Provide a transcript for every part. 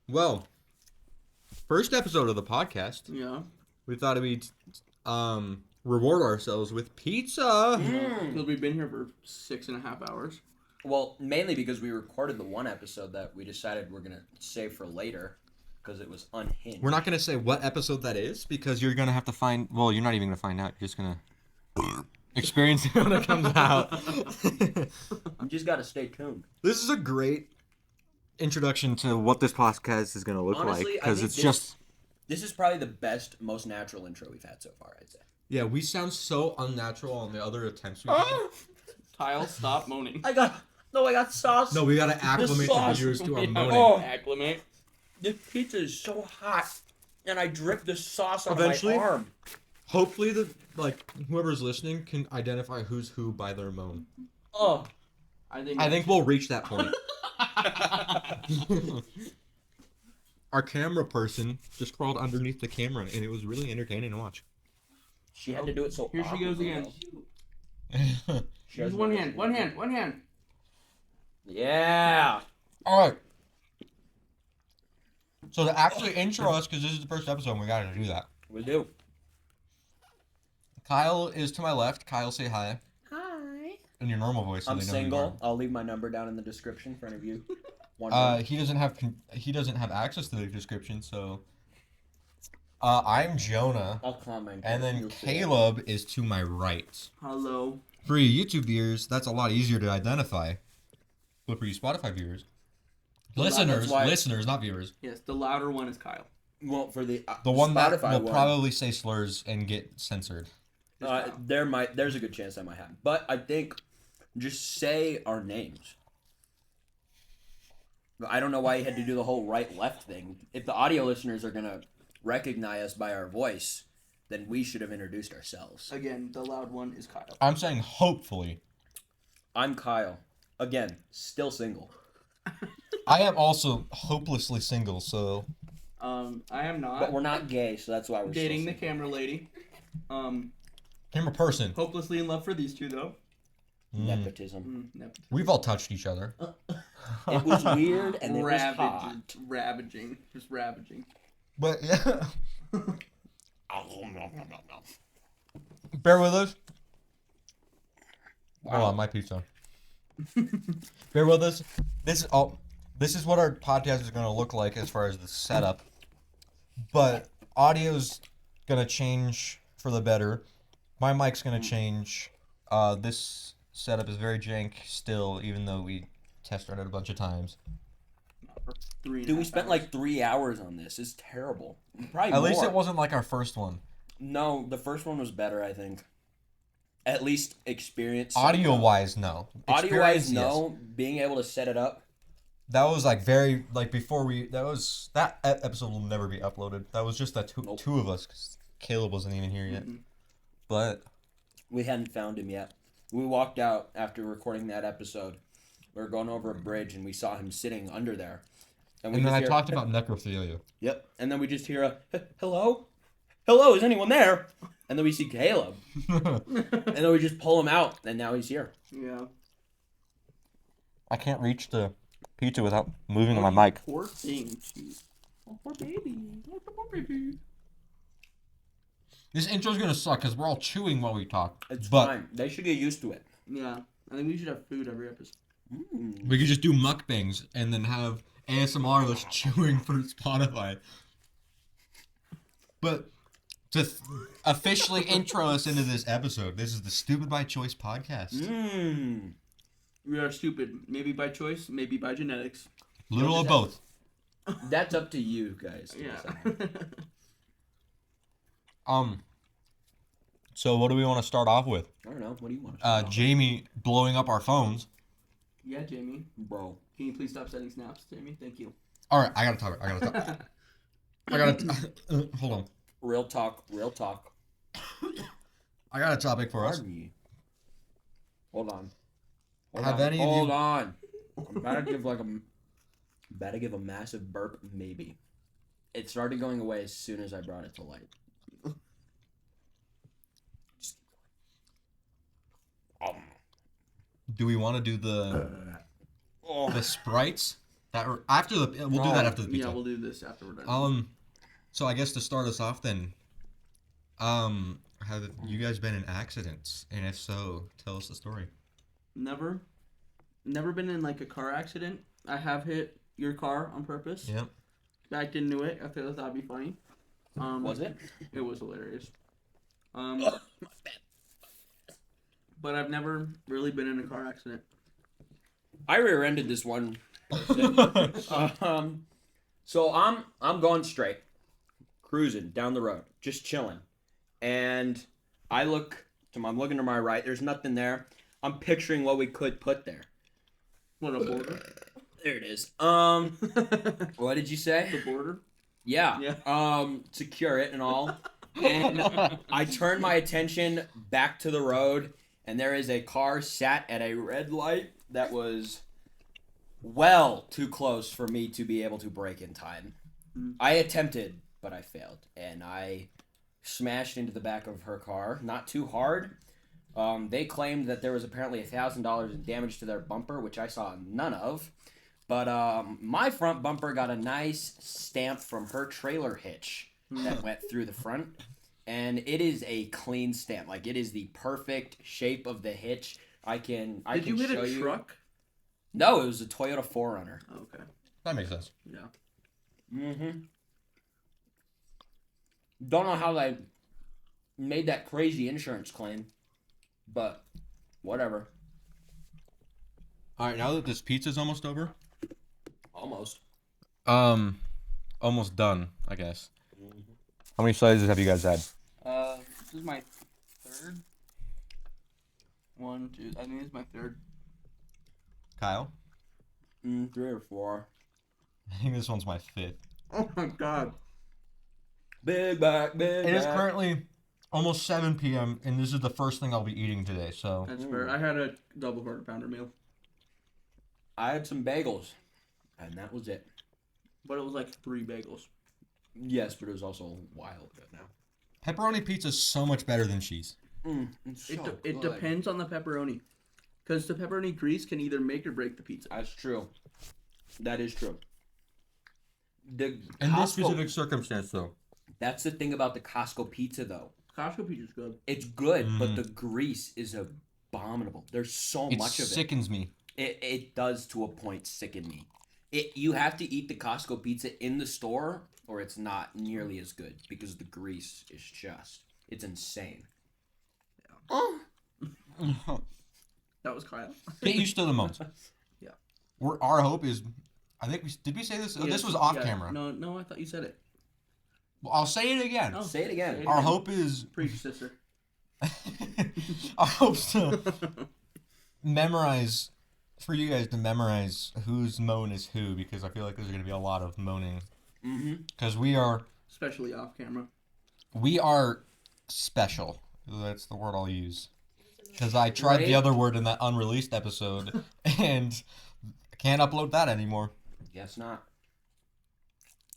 Well, first episode of the podcast. Yeah. We thought we'd reward ourselves with pizza. Because we've been here for 6.5 hours. Well, mainly because we recorded the one episode that we decided we're going to save for later because it was unhinged. We're not going to say what episode that is because you're going to have to find... Well, you're not even going to find out. You're just going to experience it when it comes out. You just got to stay tuned. This is a great introduction to what this podcast is going to look Honestly, like. I Because think it's just... This is probably the best, most natural intro we've had so far, I'd say. Yeah, we sound so unnatural on the other attempts we've had. Kyle, stop moaning. I got sauce. No, we got to acclimate the sauce. viewers to our Yeah. moaning. Oh. Acclimate. This pizza is so hot, and I drip the sauce on Eventually- my arm. Hopefully, whoever's listening can identify who's who by their moan. Oh, I I think we'll reach that point. Our camera person just crawled underneath the camera, and it was really entertaining to watch. she had to do it so. Here she goes awkwardly, again. though. She has Use one hand. One hand. One hand. Yeah. All right. So to actually intro us, because this is the first episode, we got to do that. We do. Kyle is to my left. Kyle, say hi Hi. in your normal voice. So I'm they know who you single. I'll leave my number down in the description for any of you. are. He doesn't have access to the description, so. I'm Jonah, I'll comment. and then You'll see it. Caleb is to my right. Hello. For you YouTube viewers, that's a lot easier to identify. But for you Spotify viewers, Well, that's listeners, not viewers. Yes, the louder one is Kyle. Well, for the The one that Spotify will one, probably say slurs and get censored. there's a good chance that might happen. But I think just say our names. I don't know why you had to do the whole right left thing. If the audio listeners are gonna recognize us by our voice, then we should have introduced ourselves. Again, the loud one is Kyle. I'm saying hopefully. I'm Kyle. Again, still single. I am also hopelessly single, so I am not. But we're not gay, so that's why we're dating still the camera lady. camera person. Hopelessly in love for these two though. nepotism. Nepotism. We've all touched each other. It was weird and it was Ravaging, hot. ravaging, just ravaging. But yeah. Bear with us. Wow. Hold on, my pizza. Bear with us. This is what our podcast is going to look like as far as the setup. But audio's going to change for the better. My mic's going to change. This setup is very jank still, even though we test run it a bunch of times. Dude, we spent like 3 hours on this. It's terrible. Probably At least more. it wasn't like our first one. No, the first one was better, I think. At least experience. Audio-wise, no. Audio-wise, Experience, no. Being able to set it up. That was before we. That episode will never be uploaded. That was just that Nope. two of us. 'Cause Caleb wasn't even here yet. But We hadn't found him yet. We walked out after recording that episode. We were going over a bridge and we saw him sitting under there. and we then just I hear- talked about necrophilia. Yep. And then we just hear a hello? Hello, is anyone there? And then we see Caleb. And then we just pull him out and now he's here. Yeah. I can't reach the pizza without moving on my mic. Poor thing, jeez. Oh, poor baby. Oh, poor baby. This intro's gonna suck because we're all chewing while we talk. It's but fine. They should get used to it. Yeah. I think we should have food every episode. we could just do mukbangs and then have ASMR of us chewing for Spotify. But to officially intro us into this episode, this is the Stupid by Choice podcast. Mmm. We are stupid. Maybe by choice, maybe by genetics. Little of both. That's up to you guys. to Yeah. decide. So what do we want to start off with? I don't know. What do you want to say? Jamie blowing up our phones. Yeah, Jamie. Bro. Can you please stop sending snaps, Jamie? Thank you. All right, I gotta talk. Hold on. Real talk. Real talk. I got a topic for us. Pardon me. Hold on. Have any of Hold you- on. I'm about to give a massive burp, maybe. It started going away as soon as I brought it to light. Do we want to do the sprites After we'll do that after the pizza. Yeah, we'll do this after we're done. So I guess to start us off then, have you guys been in accidents? And if so, tell us the story. Never been in like a car accident. I have hit your car on purpose. Yep. Backed into it. I thought that'd be funny. Was it? It was hilarious. But I've never really been in a car accident. I rear-ended this one. So I'm going straight, cruising down the road, just chilling, and I'm looking to my right. There's nothing there. I'm picturing what we could put there. What, a border? There it is. What did you say? The border? Yeah. Yeah. Secure it and all. And I turn my attention back to the road, and there is a car sat at a red light that was well too close for me to be able to brake in time. I attempted, but I failed, and I smashed into the back of her car. Not too hard. They claimed that there was apparently $1,000 in damage to their bumper, which I saw none of. But my front bumper got a nice stamp from her trailer hitch that went through the front. And it is a clean stamp. Like, it is the perfect shape of the hitch. Did you hit a truck? No, it was a Toyota 4Runner. Oh, okay. That makes sense. Yeah. Mm-hmm. Don't know how they made that crazy insurance claim, but whatever. All right, now that this pizza's almost over. Almost. Almost done, I guess. How many slices have you guys had? This is my third. 1, 2. I think this is my third. Kyle? 3 or 4. I think this one's my 5th. Oh my god. Big back. It is currently almost 7 p.m. and this is the first thing I'll be eating today. So That's fair. I had a double quarter pounder meal, I had some bagels, and that was it. but it was like 3 bagels. Yes, but it was also a while ago now. pepperoni pizza is so much better than cheese. It's It depends on the pepperoni, because the pepperoni grease can either make or break the pizza. That's true. That is true. The In this Costco- specific circumstance, though. That's the thing about the Costco pizza, though. Costco pizza's good. It's good, but the grease is abominable. There's so much of it. It sickens me. It does to a point sicken me. You have to eat the Costco pizza in the store, or it's not nearly as good because the grease is it's insane. That was Kyle. Get used to the moans. Yeah. Our hope is, I think did we say this? Oh, this was off Yeah. camera. No, I thought you said it. Well, I'll say it again. Oh. Say it again. Say it Our again. hope is, Preach, sister. our hope's to memorize, for you guys to memorize whose moan is who, because I feel like there's going to be a lot of moaning. Because we are Especially off camera. special. That's the word I'll use. Because I tried the Right. other word in that unreleased episode, and I can't upload that anymore. Guess not.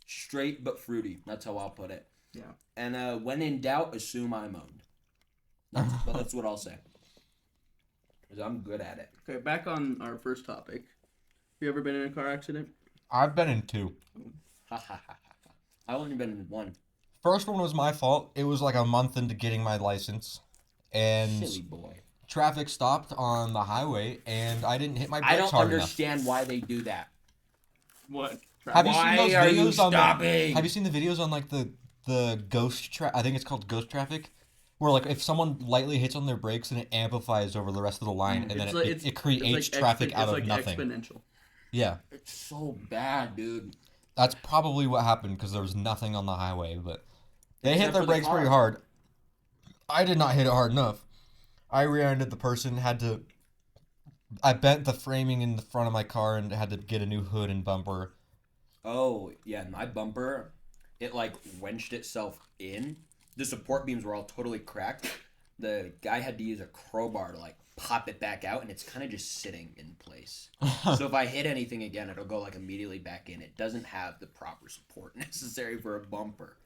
Straight but fruity. That's how I'll put it. Yeah. And when in doubt, assume I moaned. That's what I'll say. Because I'm good at it. Okay, back on our first topic. Have you ever been in a car accident? I've been in 2. I've only been in 1. First one was my fault. It was like a month into getting my license, and Silly boy. traffic stopped on the highway, and I didn't hit my brakes I don't hard understand why they do that. What? enough. Have you seen Why those are you videos on stopping? have you seen the videos on like the ghost I think it's called ghost traffic, where like if someone lightly hits on their brakes and it amplifies over the rest of the line, and then it creates traffic out of nothing. Exponential. Yeah, It's so bad, dude. that's probably what happened because there was nothing on the highway, but they hit Except their for the brakes pretty car. hard. I did not hit it hard enough. I rear-ended the person, I bent the framing in the front of my car and had to get a new hood and bumper. Oh, yeah, my bumper, it like wrenched itself in. The support beams were all totally cracked. The guy had to use a crowbar to like pop it back out, and it's kind of just sitting in place. So if I hit anything again, it'll go like immediately back in. It doesn't have the proper support necessary for a bumper.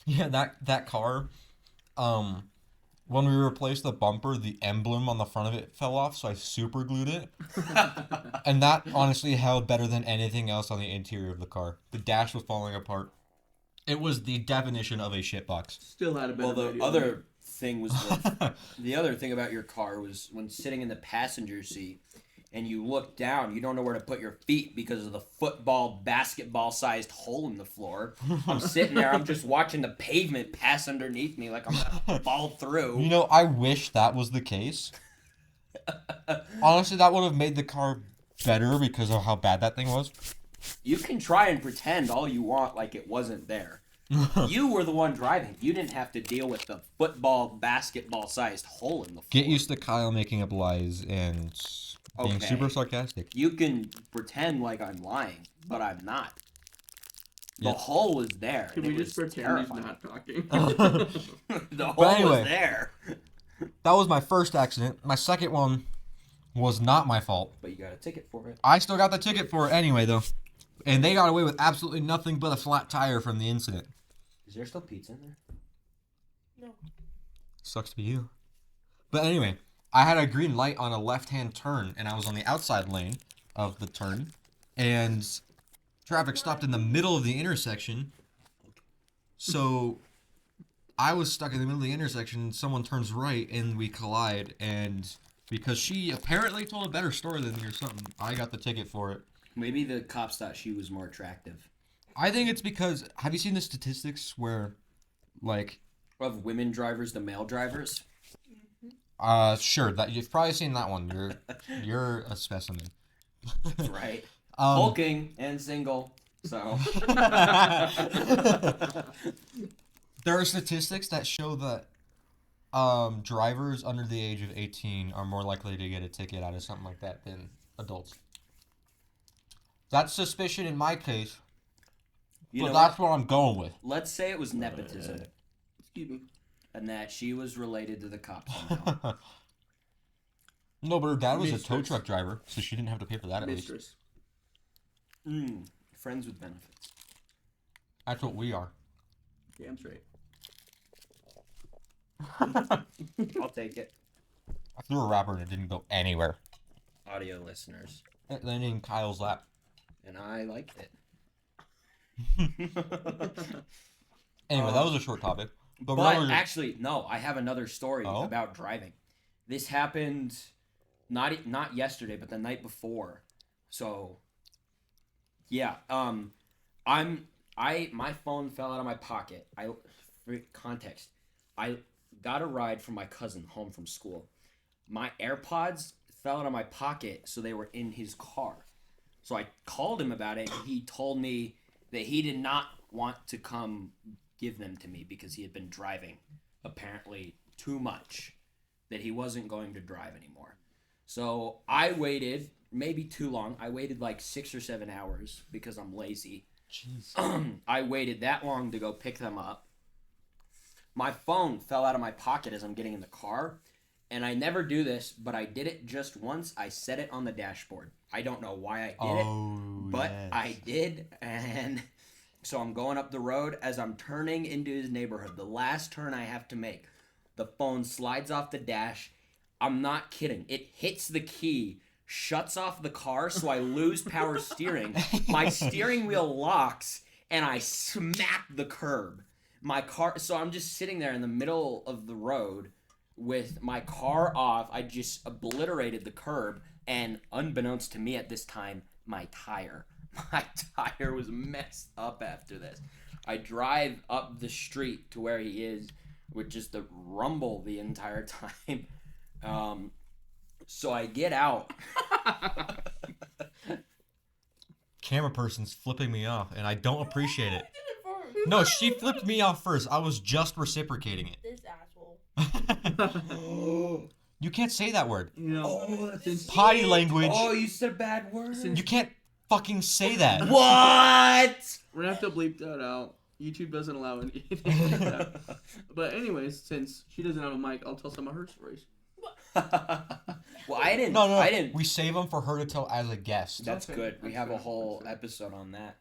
Yeah, that car, when we replaced the bumper, the emblem on the front of it fell off, so I super glued it. And that honestly held better than anything else on the interior of the car. The dash was falling apart. It was the definition of a shitbox. Still had a better Well, the radio. other thing was the other thing about your car was when sitting in the passenger seat and you look down, you don't know where to put your feet because of the basketball-sized hole in the floor. I'm sitting there, I'm just watching the pavement pass underneath me like I'm gonna fall through. You know, I wish that was the case. Honestly, that would have made the car better because of how bad that thing was. You can try and pretend all you want like it wasn't there. You were the one driving. You didn't have to deal with the basketball-sized hole in the floor. Get used to Kyle making up lies and being Okay. super sarcastic. You can pretend like I'm lying, but I'm not. The Yeah. hole was there. Can and we it just was pretend he's terrifying. not talking? The hole anyway. was there. That was my first accident. My second one was not my fault. But you got a ticket for it. I still got the ticket for it anyway, though. And they got away with absolutely nothing but a flat tire from the incident. Is there still pizza in there? No. Sucks to be you. But anyway, I had a green light on a left-hand turn, and I was on the outside lane of the turn, and traffic stopped in the middle of the intersection. So I was stuck in the middle of the intersection, someone turns right, and we collide, and because she apparently told a better story than me or something, I got the ticket for it. Maybe the cops thought she was more attractive. I think it's because, have you seen the statistics where, like, Of women drivers to male drivers? sure, that you've probably seen that one. You're a specimen. Right. Um, Hulking and single. So. There are statistics that show that drivers under the age of 18 are more likely to get a ticket out of something like that than adults. That's suspicion in my case, You but know that's what? what I'm going with. Let's say it was nepotism Excuse me. and that she was related to the cops somehow. No, but her dad was a tow Mistress. truck driver, so she didn't have to pay for that at least. Mistress. Friends with benefits. That's what we are. Damn straight. I'll take it. I threw a wrapper and it didn't go anywhere. Audio listeners. It landed in Kyle's lap. And I liked it. Anyway, that was a short topic. But, But really- actually, no, I have another story Oh? about driving. This happened not yesterday, but the night before. So yeah, my phone fell out of my pocket. For context, I got a ride from my cousin home from school. My AirPods fell out of my pocket, so they were in his car. So I called him about it, and he told me that he did not want to come give them to me because he had been driving apparently too much, that he wasn't going to drive anymore. So I waited, maybe too long. I waited like 6 or 7 hours because I'm lazy. Jeez. I waited that long to go pick them up. My phone fell out of my pocket as I'm getting in the car. And I never do this, but I did it just once. I set it on the dashboard. I don't know why I did it, but yes. I did. And so I'm going up the road as I'm turning into his neighborhood. The last turn I have to make. The phone slides off the dash. I'm not kidding. It hits the key, shuts off the car, so I lose power steering. My steering wheel locks, and I smack the curb. So I'm just sitting there in the middle of the road with my car off. I just obliterated the curb, and unbeknownst to me at this time, my tire was messed up after this. I drive up the street to where he is with just a rumble the entire time. So I get out. Camera person's flipping me off, and I don't appreciate it. No, she flipped me off first. I was just reciprocating it. This asshole. You can't say that word. You know, that's Potty language. Oh, you said a bad word. You can't fucking say that. What? we're gonna have to bleep that out. YouTube doesn't allow anything like that. But anyways, since she doesn't have a mic, I'll tell some of her stories. Well, I didn't. No, I didn't. We save them for her to tell as a guest. That's Okay, good. We that's have a fair, whole that's fair. episode on that.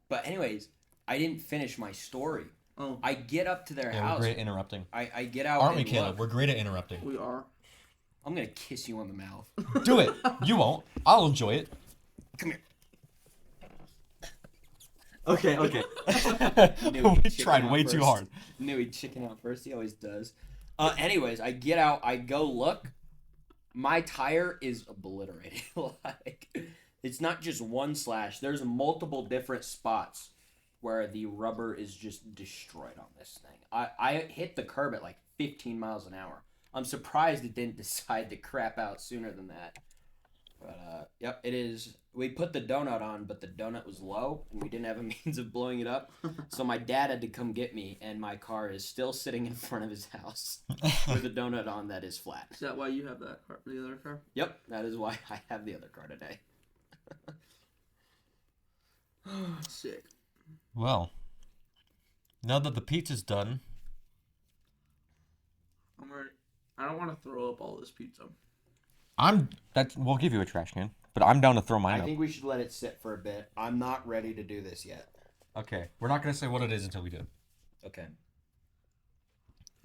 But anyways, I didn't finish my story. Oh, I get up to their Yeah, we're house. great at interrupting. I get out. Aren't we, and Caleb? look. We're great at interrupting. we are. I'm gonna kiss you on the mouth. Do it. You won't. I'll enjoy it. Come here. Okay. Knew We he'd chicken tried out way too first. hard. Knew he'd chicken out first. He always does. Anyways, I get out. I go look. My tire is obliterated. Like, it's not just one slash. There's multiple different spots where the rubber is just destroyed on this thing. I hit the curb at like 15 miles an hour. I'm surprised it didn't decide to crap out sooner than that. But, yep, it is. We put the donut on, but the donut was low, and we didn't have a means of blowing it up. So my dad had to come get me, and my car is still sitting in front of his house with a donut on that is flat. Is that why you have that car, the other car? Yep, that is why I have the other car today. Sick. Well, now that the pizza's done, I'm ready. I don't want to throw up all this pizza. we'll give you a trash can, but I'm down to throw mine I up. think we should let it sit for a bit. I'm not ready to do this yet. Okay, we're not gonna say what it is until we do. Okay.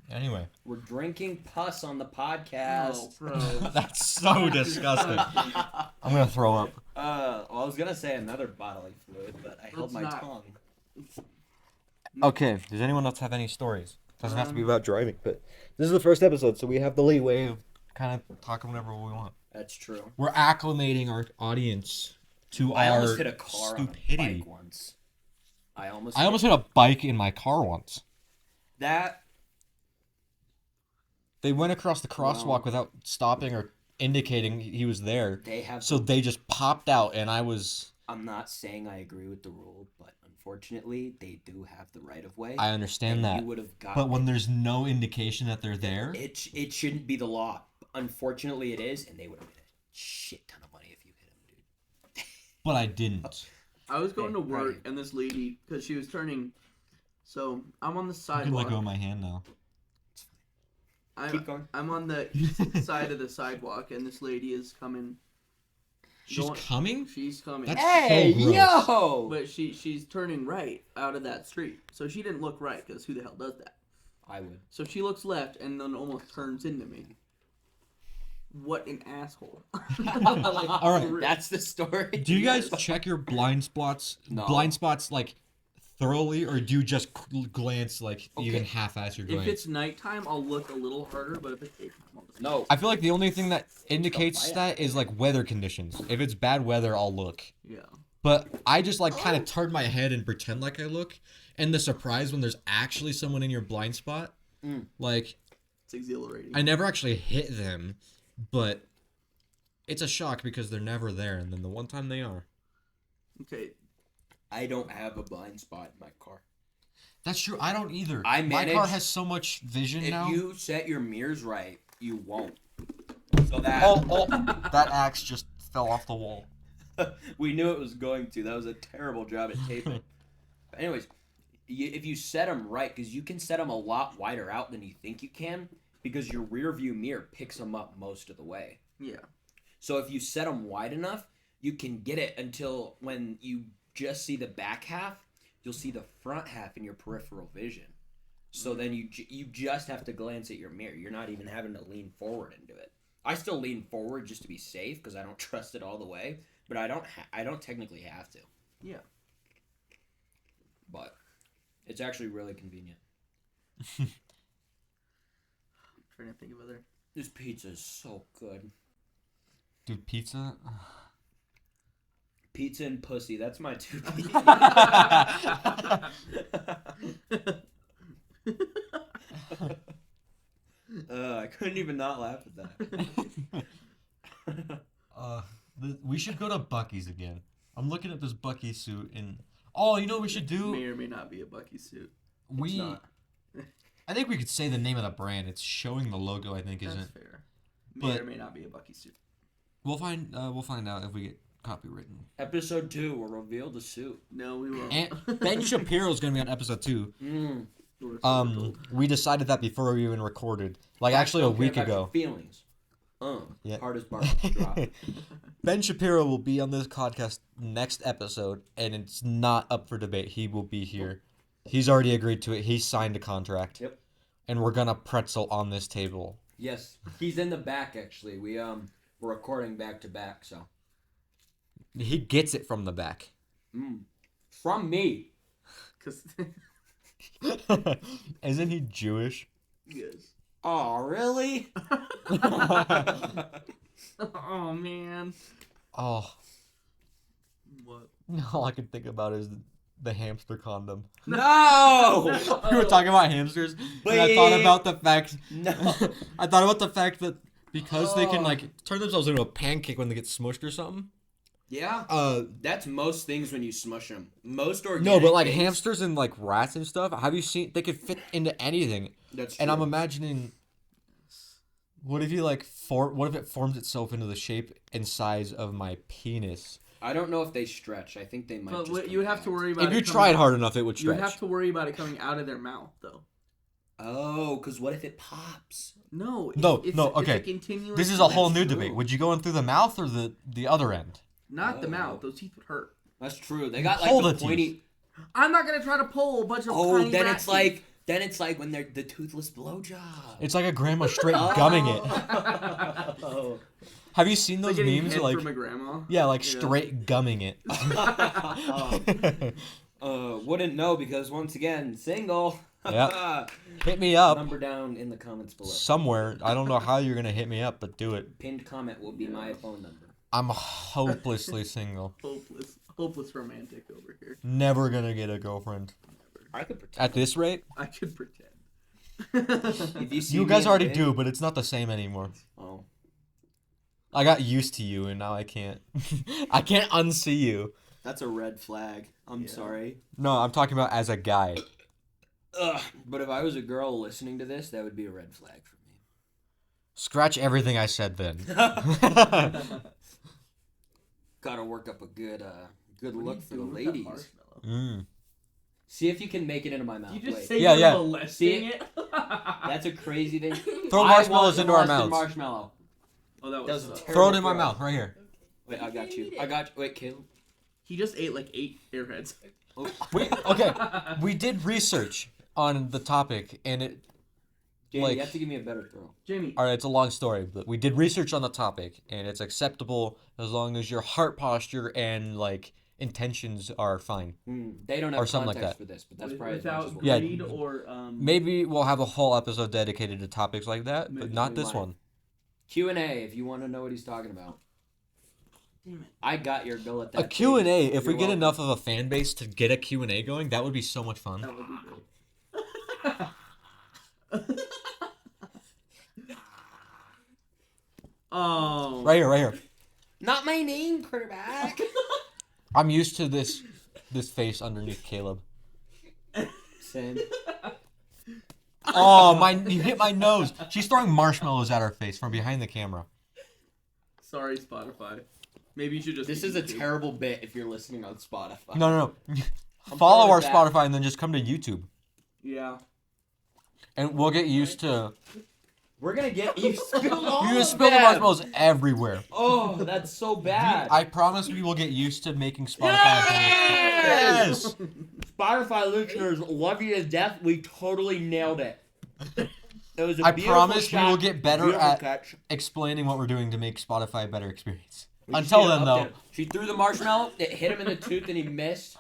Anyway, We're drinking pus on the podcast. No, bro. that's so disgusting. I'm gonna throw up. Well, I was gonna say another bodily fluid, but I held Let's my not. tongue. Okay, does anyone else have any stories? Doesn't have to be about driving, but this is the first episode, so we have the leeway of kind of talking whatever we want. That's true. We're acclimating our audience to I our almost hit a car stupidity. on a bike once. I almost hit a bike in my car once. that. They went across the crosswalk without stopping or indicating he was there. They have. So they just popped out, and I was... I'm not saying I agree with the rule, but unfortunately, they do have the right of way. I understand that. You would have got. But when there's no indication that they're there... It shouldn't be the law. Unfortunately, it is, and they would have made a shit ton of money if you hit them, dude. But I didn't. I was going to Hey, work, right. and this lady, because she was turning. So I'm on the You can let sidewalk. go of my hand now. Keep going. I'm on the east side of the sidewalk, and this lady is coming. She's Going- coming? She's coming. That's Hey, so gross. yo! But she's turning right out of that street. So she didn't look right, because who the hell does that? I would. So she looks left and then almost turns into me. What an asshole. Like, All right, for real. That's the story. Do you guys check your blind spots? No. Blind spots, like, thoroughly, or do you just glance, like, even Okay. half-ass your If glance? it's nighttime, I'll look a little harder, but if it's daytime, I'll just... No. I feel like the only thing that indicates Don't that is, like, weather conditions. If it's bad weather, I'll look. Yeah. But I just, like, kind of turn my head and pretend like I look. And the surprise when there's actually someone in your blind spot, like, It's exhilarating. I never actually hit them, but it's a shock because they're never there, and then the one time they are. Okay. I don't have a blind spot in my car. That's true. I don't either. I My car manage- has so much vision If now. you set your mirrors right, you won't. So that Oh, that axe just fell off the wall. we knew it was going to. That was a terrible job at taping. But anyways, if you set them right, because you can set them a lot wider out than you think you can, because your rear view mirror picks them up most of the way. Yeah. So if you set them wide enough, you can get it until when you just see the back half, you'll see the front half in your peripheral vision. So then you just have to glance at your mirror. You're not even having to lean forward into it. I still lean forward just to be safe because I don't trust it all the way, but I don't technically have to. Yeah. But it's actually really convenient. I'm trying to think of other... This pizza is so good. Dude, pizza? Pizza and pussy, that's my two I couldn't even not laugh at that. We should go to Buc-ee's again. I'm looking at this Buc-ee suit, and... Oh, you know what we should do? May or may not be a Bucky suit. We... not. I think we could say the name of the brand. It's showing the logo, I think, That's isn't... fair. May But- or may not be a Bucky suit. We'll find out if we get copywritten. Episode 2 will reveal the suit. No, we won't. And Ben Shapiro's gonna be on episode 2. We're so We decided that before we even recorded. Like, actually a Don't care week about your ago. Feelings. Yeah. Hardest part to drop. Ben Shapiro will be on this podcast next episode, and it's not up for debate. He will be here. He's already agreed to it. He signed a contract. Yep. And we're gonna pretzel on this table. Yes, he's in the back actually. We're recording back to back, so. He gets it from the back. From me. Cause Isn't he Jewish? yes. Oh, really? Oh man. Oh, What? all I can think about is the hamster condom. No! We were talking about hamsters, and I thought about the fact. No. I thought about the fact that because they can like turn themselves into a pancake when they get smushed or something. Yeah. That's most things when you smush them. Most organic. No, but like things- hamsters and like rats and stuff. Have you seen? They could fit into anything. That's true. And I'm imagining. What if you like what if it forms itself into the shape and size of my penis? I don't know if they stretch. I think they might. But just you would have to worry about. If you tried hard enough, it would You would stretch. have to worry about it coming out of their mouth, though. Oh, because what if it pops? No. No, it's okay. a continuous This is a whole new true. debate. Would you go in through the mouth or the other end? Not the mouth. Those teeth would hurt. That's true. They got like Pull the the pointy. teeth. I'm not gonna try to pull a bunch of. Oh, tiny then rat it's teeth. like when they're the toothless blowjob. It's like a grandma straight gumming it. Oh. Have you seen those like getting memes? head Like from a grandma. yeah, like straight gumming it. Wouldn't know because once again, single. Yep. Hit me up Number down in the comments below. somewhere. I don't know how you're gonna hit me up, but do it. Pinned comment will be my phone number. I'm hopelessly single. Hopeless romantic over here. Never gonna get a girlfriend. I could pretend. At this rate, I could pretend. If you see you me guys in already bed- do, but it's not the same anymore. Oh. I got used to you, and now I can't. I can't unsee you. That's a red flag. I'm sorry. No, I'm talking about as a guy. Ugh. But if I was a girl listening to this, that would be a red flag for me. Scratch everything I said then. Gotta work up a good What are look you for the doing with that ladies. marshmallow? See if you can make it into my mouth. You just Wait. say Yeah, you're yeah. molesting it. That's a crazy thing. Throw I marshmallows want into our molested mouths. Marshmallow. Oh, that That was. was a Throw it in terrible my throw. mouth, right here. Wait, I got you. Wait, Caleb. He just ate like 8 airheads. Oh. Okay, we did research on the topic, and it. Jamie, Like- you have to give me a better throw. Jamie. All right, it's a long story, but we did research on the topic, and it's acceptable as long as your heart posture and like intentions are fine. They don't have Or something like context that. for this, but that's probably Without as much as Yeah. greed or Maybe we'll have a whole episode dedicated to topics like that, but Maybe not we this might. one. Q&A if you want to know what he's talking about. Damn it. I got your bill at that. A Q&A, if we You're get welcome. enough of a fan base to get a Q&A going, that would be so much fun. That would be great. Oh. Right here, right here. Not my name, quarterback. I'm used to this face underneath Caleb. Same. Oh, you hit my nose. She's throwing marshmallows at our face from behind the camera. Sorry, Spotify. Maybe you should just. This is a terrible bit if you're listening on Spotify. No. I'm Follow throwing our it back. Spotify and then just come to YouTube. Yeah. And we'll get used to... We're gonna get you spilled all You of just spill the them. marshmallows everywhere. Oh, that's so bad. I promise we will get used to making Spotify. Yes! Yes! Spotify listeners, love you to death. We totally nailed it. It was a I beautiful promise we shot, will get better beautiful at catch. explaining what we're doing to make Spotify a better experience. We just Until need to then, though, update it. She threw the marshmallow. It hit him in the tooth, and he missed.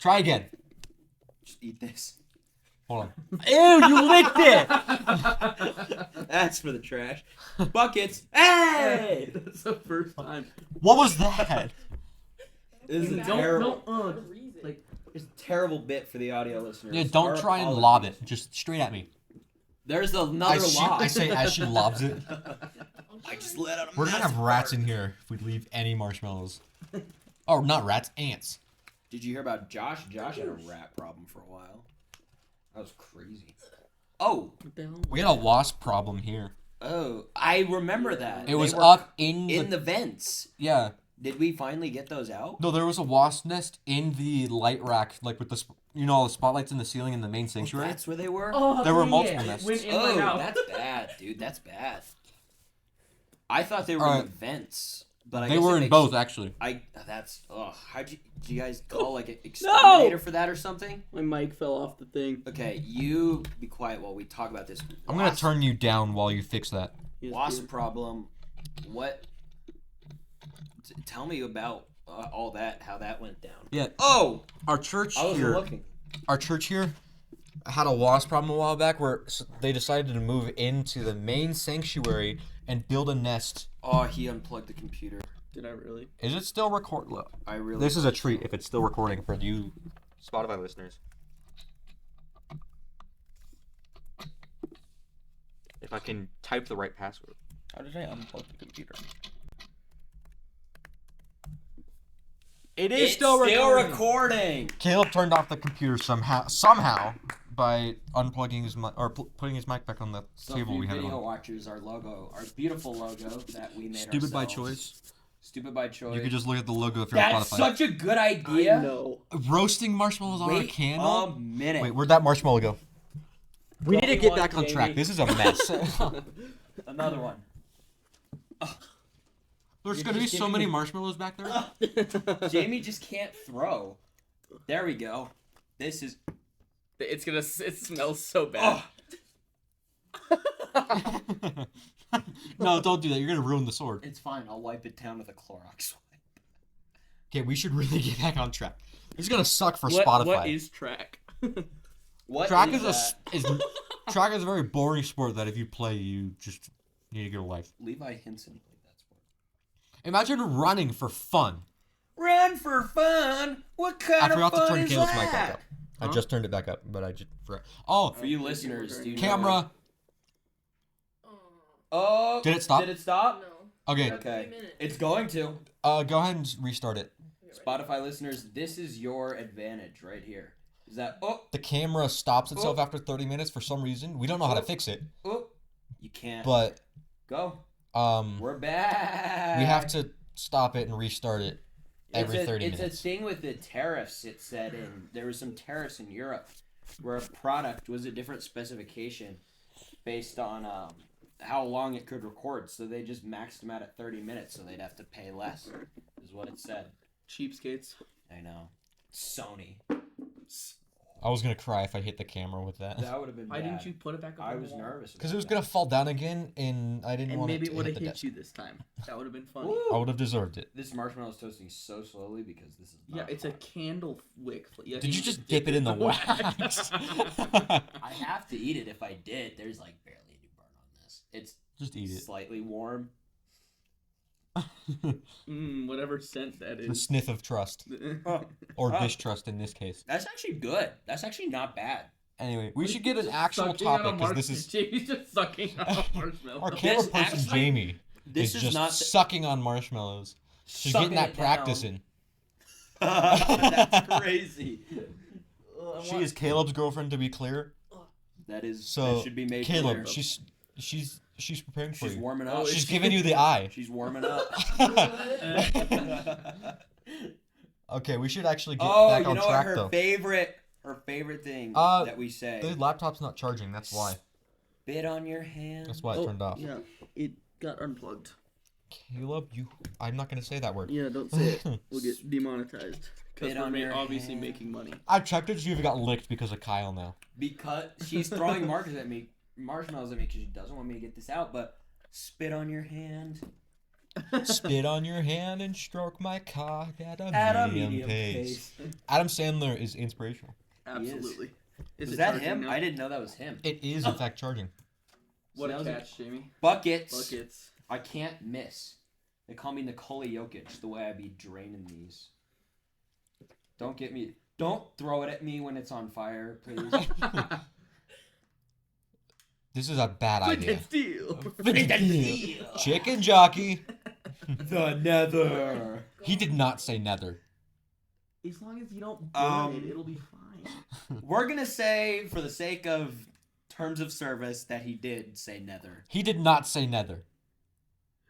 try again. Just eat this. Hold on. Ew, you licked it! That's for the trash. Buckets. Hey! That's the first time. What was that? This is a Don't, terrible. like, It's a terrible bit for the audio listeners. Yeah, don't Our try and apologies. lob it. Just straight at me. There's another lob. I say as she lobs it. I just let out a We're gonna have massive rats fart. in here if we leave any marshmallows. Oh, not rats, ants. Did you hear about Josh? Josh had a rat problem for a while. That was crazy. Oh, We had a wasp problem here. oh, I remember that. It They was were up in in the vents. Yeah. Did we finally get those out? No, there was a wasp nest in the light rack, like with the, all the spotlights in the ceiling in the main sanctuary. That's where they were. oh, There were dang multiple it. nests. Went in Oh, my mouth. that's bad, dude. That's bad. I thought they were All in right. the vents. but I They guess were it in makes- both actually. How'd you guys call like an exterminator for that or something? My mic fell off the thing. Okay, you be quiet while we talk about this. I'm gonna turn you down while you fix that. Yes, Wasp dude. problem. What? Tell me about all that. How that went down. Yeah. Oh, Our church I wasn't here. looking. Our church here had a wasp problem a while back where they decided to move into the main sanctuary and build a nest. Oh, he unplugged the computer. Did I really? Is it still recording? I really. This is a treat if it's still recording for you Spotify listeners. If I can type the right password. How did I unplug the computer? It's still recording. Caleb turned off the computer somehow by unplugging his mic or putting his mic back on the So table for we you had it video on. watchers, our logo, our beautiful logo that we made Stupid by ourselves. choice. Stupid by choice. You could just look at the logo if you're on That's Spotify. such a good idea. I know. Roasting marshmallows on a Wait candle? a minute. Wait, where'd that marshmallow go? We need to Probably get one, back on track. Jamie. This is a mess. Another one. There's You're gonna be just so giving many me- marshmallows back there. Jamie just can't throw. There we go. This is. It smells so bad. No, don't do that. You're gonna ruin the sword. It's fine. I'll wipe it down with a Clorox wipe. Okay, we should really get back on track. This is gonna suck for What, Spotify. what is track? What track is is that? track is a very boring sport that if you play, you just need to get a life. Levi Hinson played that sport. Imagine running for fun. Run for fun. What kind I forgot of to fun turn is Caleb's mic back that? up. I Huh? just turned it back up, but I just forgot. Oh, For you listeners, do you know? camera. Oh, Did it stop? Did it stop? No. Okay, Okay. It's going to. go ahead and restart it. Spotify listeners, this is your advantage right here. Is that The camera stops itself Oh. after 30 minutes for some reason. We don't know how to Oh. fix it, you can't but go. um, We're back. we have to stop it and restart it every 30 It's minutes. a thing with the tariffs. It said there was some tariffs in Europe where a product was a different specification based on how long it could record. So they just maxed them out at 30 minutes, so they'd have to pay less. Is what it said. Cheapskates. I know. Sony. I was gonna cry if I hit the camera with that. That would have been. Why bad. didn't you put it back up? I on the was wall? nervous. Because about it was that. gonna fall down again, and I didn't And want maybe it it to would hit have the hit desk. you this time. That would have been funny. Woo! I would have deserved it. This marshmallow is toasting so slowly because this is. Yeah, not it's a hot. candle wick. Yeah, Did you just dip it in the wax? I have to eat it. If I did, there's like barely any burn on this. It's Just eat it. slightly warm. Whatever scent that The is. sniff of trust, or Ah. distrust in this case. That's actually good. That's actually not bad. Anyway, we should get an actual Sucking on a topic because this is Jamie's just sucking on a marshmallow. our camera This person actually- Jamie This is is just not. sucking on marshmallows. She's sucking getting that it practice down. in. That's crazy. She is Caleb's girlfriend, to be clear. That is. So, that should be made Caleb, clear. she's preparing for She's you. warming Oh, up. She's giving you the eye. She's warming up. Okay, we should actually get Oh, back you on know what? track Her though. favorite thing Uh, that we say. The laptop's not charging. That's why. Spit on your hand. That's why it turned off. Yeah, it got unplugged. Caleb, I'm not gonna say that word. Yeah, don't say it. We'll get demonetized. Because Spit on we're your obviously hand. making money. I checked it to see if it got licked because of Kyle now. Because she's throwing marshmallows at me because she doesn't want me to get this out, but spit on your hand Spit on your hand and stroke my cock at a at medium, a medium pace. pace. Adam Sandler is inspirational. Absolutely. Is Is it that charging him? now? I didn't know that was him. It is in fact charging. What So a that was catch, Jamie. Buckets. Buckets. I can't miss. They call me Nikola Jokic the way I be draining these. Don't throw it at me when it's on fire, please. This is a bad idea. Steel. Chicken jockey. The Nether. He did not say nether. As long as you don't burn it, it'll be fine. We're gonna say, for the sake of terms of service, that he did say Nether. He did not say nether.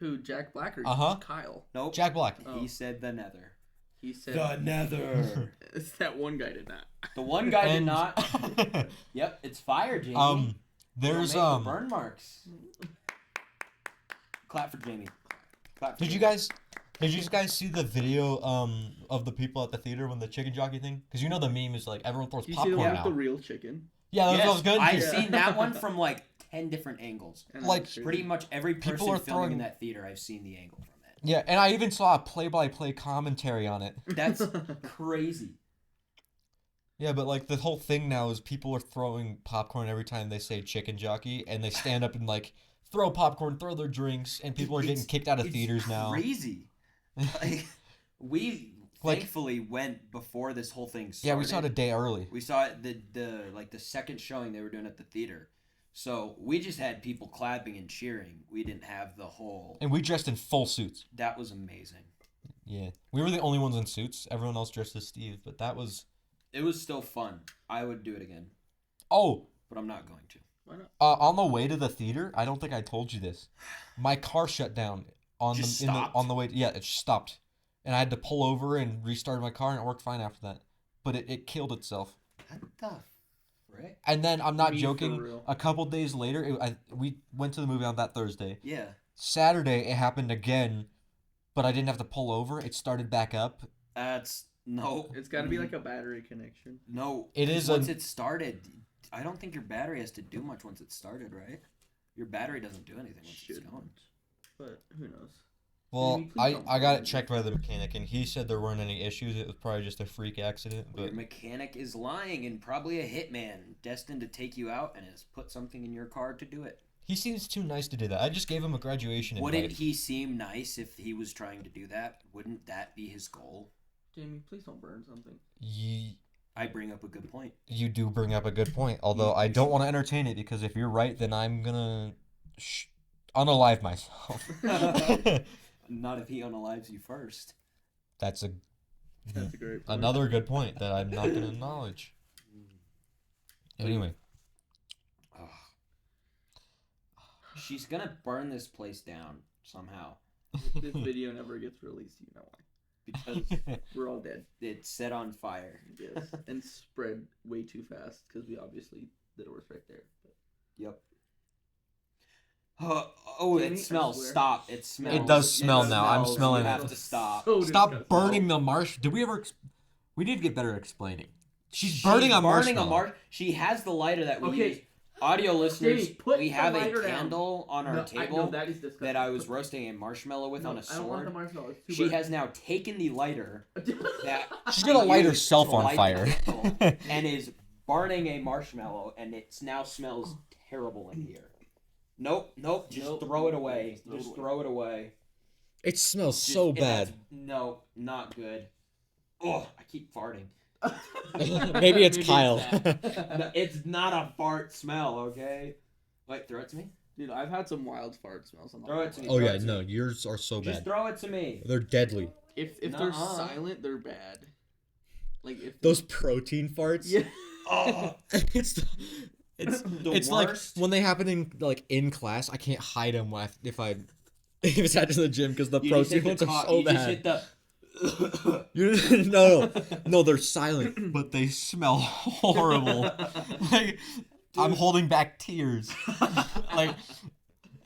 Who, Jack Black or Uh-huh. Kyle? Nope. Jack Black. Oh. He said the Nether. He said The Nether. that one guy did not. The one guy did And- not. Yep, it's fire, Jamie. There's Don't make the burn marks. Clap for Jamie. Clap for Did you Jamie. guys Did you guys see the video of the people at the theater when the chicken jockey thing? Because you know the meme is like everyone throws Do you see the popcorn one with the now. real chicken? Yeah, that was good. I've Yeah. seen that one from like 10 different angles. And Like, that's crazy. Pretty much every People person are filming in throwing- that theater, I've seen the angle from it. Yeah, and I even saw a play-by-play commentary on it. That's crazy. Yeah, but like the whole thing now is people are throwing popcorn every time they say chicken jockey, and they stand up and like throw popcorn, throw their drinks, and people are getting kicked out of It's theaters now. Crazy. Like, we Like- thankfully went before this whole thing started. Yeah, we saw it a day early. We saw it the second showing they were doing at the theater. So we just had people clapping and cheering. We didn't have the whole. And we dressed in full suits. That was amazing. Yeah. We were the only ones in suits. Everyone else dressed as Steve, but that was... It was still fun. I would do it again, Oh, but I'm not going to. Why not? on the way to the theater, I don't think I told you this. My car shut down Just on stopped? the way. Yeah, it stopped. And I had to pull over and restart my car, and it worked fine after that. But it killed itself. What the frick? And then, I'm not Me for joking, real. a couple days later, we went to the movie on that Thursday. Yeah. Saturday, it happened again, but I didn't have to pull over. It started back up. That's no. It's got to be like a battery connection. No. It is once it started. I don't think your battery has to do much once it started, right? Your battery doesn't do anything once it's Shouldn't. going. But who knows? Well, Maybe please don't I got burn it it. checked by the mechanic, and he said there weren't any issues. It was probably just a freak accident. Well, But your mechanic is lying and probably a hitman destined to take you out and has put something in your car to do it. he seems too nice to do that. I just gave him a graduation Wouldn't invite. he seem nice if he was trying to do that? Wouldn't that be his goal? Jamie, please don't burn something. I bring up a good point. You do bring up a good point, although I don't want to entertain it, because if you're right, then I'm gonna unalive myself. Not if he unalives you first. That's That's a great point. another good point that I'm not gonna acknowledge. Anyway, Ugh. She's gonna burn this place down somehow This video never gets released, you know why? because We're all dead. it's set on fire. Yes. And spread way too fast because we obviously did it right there. But Yep. Oh, Jamie, it I smells. swear. Stop. It smells. It does smell now. I'm smells. smelling You it. have to stop. So stop disgusting. burning the marsh. Did we ever? We need to get better at explaining. She's burning a marshmallow. She has the lighter that we Okay. use. Audio listeners, Jamie, put we the have a lighter down. candle on our No, table that is disgusting. that I was roasting a marshmallow with No, on a I don't want the sword. marshmallow. It's too She burnt. has now taken the lighter that She's gonna light used herself to on light the fire. candle and is burning a marshmallow, and it now smells terrible in here. Nope. Just Nope. throw it away. Throw it Just away. throw it away. It smells Just- so it bad. has- No, not good. Oh, I keep farting. Maybe it's Maybe Kyle. No, it's not a fart smell, okay? Wait, throw it to me. Dude, I've had some wild fart smells. I'm not Throw it gonna to me. lie. Oh yeah, no, yours are so Just bad. throw it to me. They're deadly. If they're Nuh-uh. silent, they're bad. Like if Those protein farts. yeah. Oh, it's it's The it's like worst. when they happen in class. I can't hide them if if it's at the gym because the you just protein hit ones the are top. so You just bad. hit the. No, they're silent, but they smell horrible. Like I'm holding back tears. Like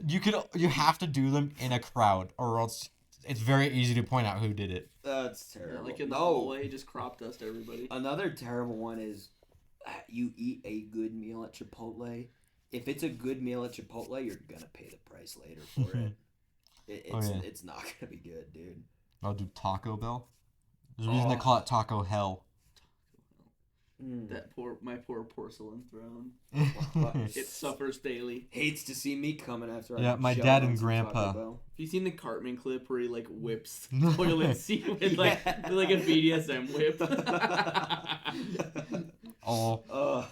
you have to do them in a crowd, or else it's very easy to point out who did it. That's Yeah, terrible. like in the No. hallway, just crop dust everybody. Another terrible one is you eat a good meal at Chipotle. If it's a good meal at Chipotle, you're gonna pay the price later for it. It's not gonna be good, dude. I'll do Taco Bell. There's a reason they call it Taco Hell. That my poor porcelain throne. Mm. It suffers daily. Hates to see me coming after. Yeah, I my shove dad on and some grandpa. Taco Bell. Have you seen the Cartman clip where he like whips toilet seat with like a BDSM whip? Oh.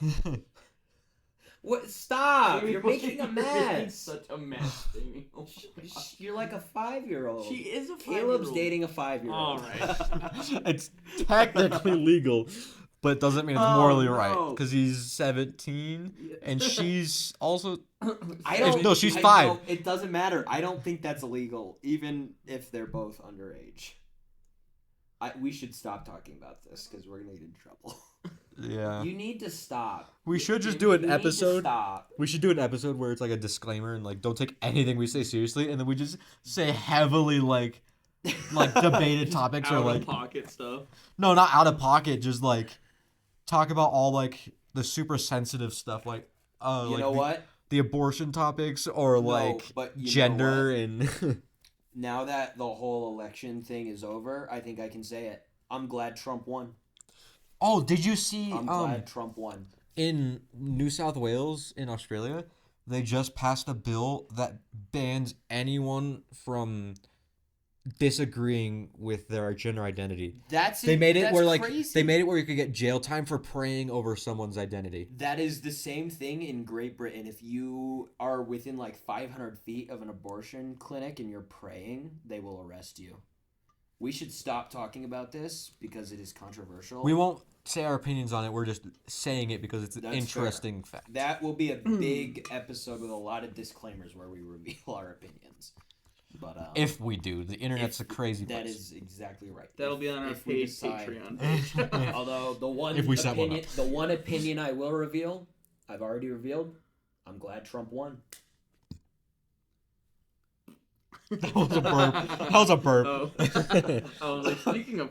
What? Stop! Jamie, You're making a you're making mess. such a mess, Jamie. Oh my God. You're like a 5-year-old. She is a Caleb's 5-year-old. dating a 5-year-old. All right. It's technically legal, but it doesn't mean it's Oh, morally no. right because he's 17 and she's also. I don't. No, she's I 5. don't- it doesn't matter. I don't think that's illegal, even if they're both underage. We should stop talking about this because we're gonna get in trouble. Yeah. You need to stop. We should just You- do an you need to episode. Stop. We should do an episode where it's like a disclaimer and like don't take anything we say seriously, and then we just say heavily like like debated topics or Out like of pocket stuff. no, not out of pocket, just like talk about all like the super sensitive stuff, like You like know what? the abortion topics or No, like but you know gender what? and Now that the whole election thing is over, I think I can say it. I'm glad Trump won. oh, did you see I'm glad Trump won. in New South Wales in Australia, they just passed a bill that bans anyone from disagreeing with their gender identity. That's They made it that's where like crazy. they made it where you could get jail time for praying over someone's identity. That is the same thing in Great Britain. If you are within like 500 feet of an abortion clinic and you're praying, they will arrest you. We should stop talking about this because it is controversial. We won't say our opinions on it. We're just saying it because it's an That's interesting fact. That will be a big episode with a lot of disclaimers where we reveal our opinions. But If we do, the internet's a crazy place. that is exactly right. That'll be on our If we paid decide- Patreon page. Although the one If we set one opinion, the one opinion I will reveal, I've already revealed. I'm glad Trump won. That was a burp. That was a burp. Oh. I was like, speaking of,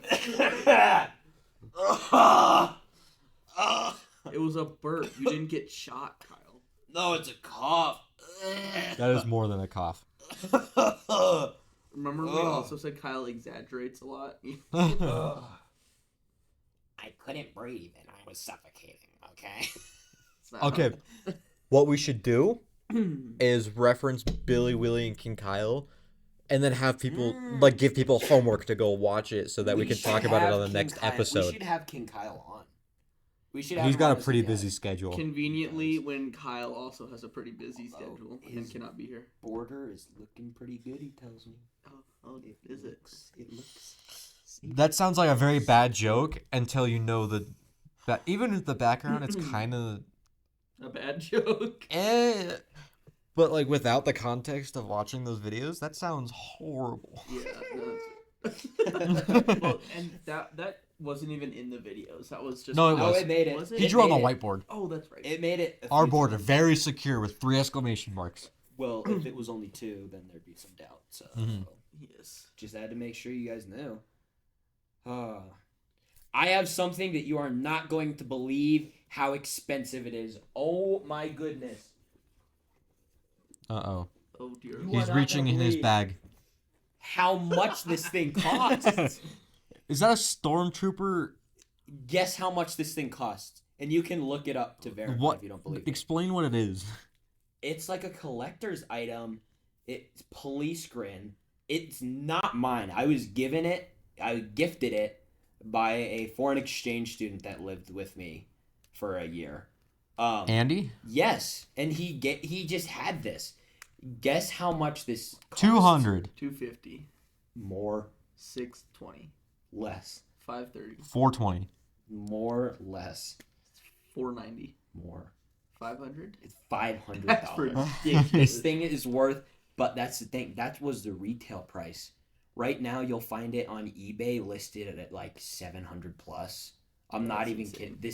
it was a burp. You didn't get shot, Kyle. No, it's a cough. That is more than a cough. Remember we also said Kyle exaggerates a lot? I couldn't breathe and I was suffocating, okay? It's not Okay, what we should do is reference Billy, Willie, and King Kyle, and then have people like give people homework to go watch it so that we can talk about it on the next We episode. should have King Kyle on. We should have He's him got on a as pretty guest. busy schedule. Conveniently, when Kyle also has a pretty busy schedule and his- cannot be here. Border is looking pretty good, he tells me. Oh, is it? It looks. That sounds like a very bad joke until you know the. Even with the background, it's kind of. A bad joke. But like without the context of watching those videos, that sounds horrible. Yeah. Well, and that wasn't even in the videos. That was just. No, it Oh, was. it made it. Was it? He It drew on the made it. whiteboard. Oh, that's right. It made it. a Our few board, times. very secure with 3 exclamation marks. Well, if it was only 2, then there'd be some doubt. So Yes. just had to make sure you guys knew. I have something that you are not going to believe how expensive it is. Oh my goodness. Oh. Oh dear. You- He's not reaching gonna in his believe. bag. How much this thing costs. Is that a stormtrooper? Guess how much this thing costs. And you can look it up to verify What? if you don't believe me. Explain what it is. It's like a collector's item. It's police grin. It's not mine. I was given it. I gifted it by a foreign exchange student that lived with me for a year. Andy? Yes, and he just had this. Guess how much this costs? 200. 250. More, 620. less. 530. 420. More, less. 490. More. 500. It's $500. That's ridiculous. This thing is worth, but that's the thing. That was the retail price. Right now, you'll find it on eBay listed at like 700 plus. I'm not That's even insane. kidding.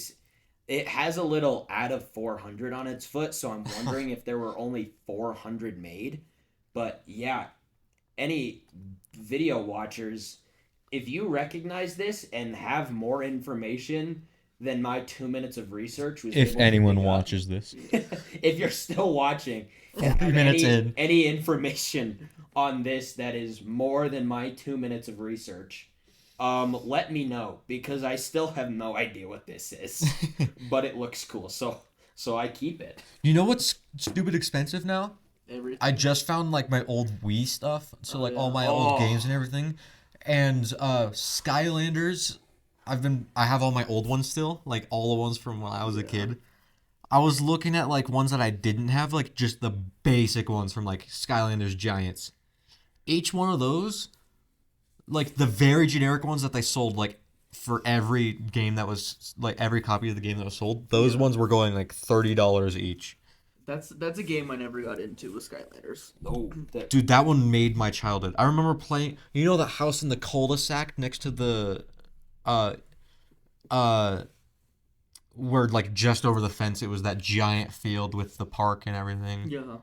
It has a little out of 400 on its foot, so I'm wondering if there were only 400 made. But yeah, any video watchers, if you recognize this and have more information than my 2 minutes of research was able If to anyone dig up, watches this. if you're still watching and 40 have minutes in. any information on this that is more than my 2 minutes of research, let me know, because I still have no idea what this is, but it looks cool, so I keep it. You know what's stupid expensive now? Everything. I just found like my old Wii stuff, so Oh, like yeah. all my old games and everything, and Skylanders. I have all my old ones still, like all the ones from when I was a kid. I was looking at like ones that I didn't have, like just the basic ones from like Skylanders Giants. Each one of those, like the very generic ones that they sold, like for every game that was like every copy of the game that was sold, those ones were going like $30 each. That's a game I never got into with Skylanders. Oh, Dude, that one made my childhood. I remember playing. You know the house in the cul-de-sac next to the, where like just over the fence, it was that giant field with the park and everything. Yeah.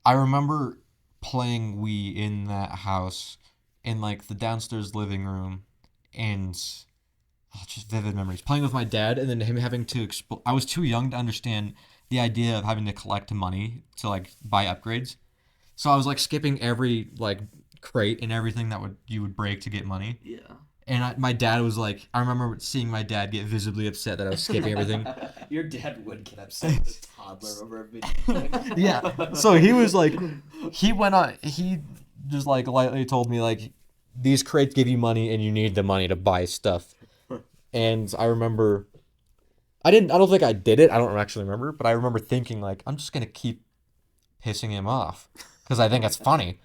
I remember playing Wii in that house in like the downstairs living room, and just vivid memories. Playing with my dad, and then him having to. I was too young to understand the idea of having to collect money to like buy upgrades. So I was like skipping every like crate and everything that you would break to get money. Yeah. And my dad was like, I remember seeing my dad get visibly upset that I was skipping everything. Your dad would get upset with a toddler over a video game. Yeah. So he was like, he just like lightly told me like, these crates give you money and you need the money to buy stuff. And I remember, I don't think I did it. I don't actually remember, but I remember thinking like, I'm just going to keep pissing him off because I think it's funny.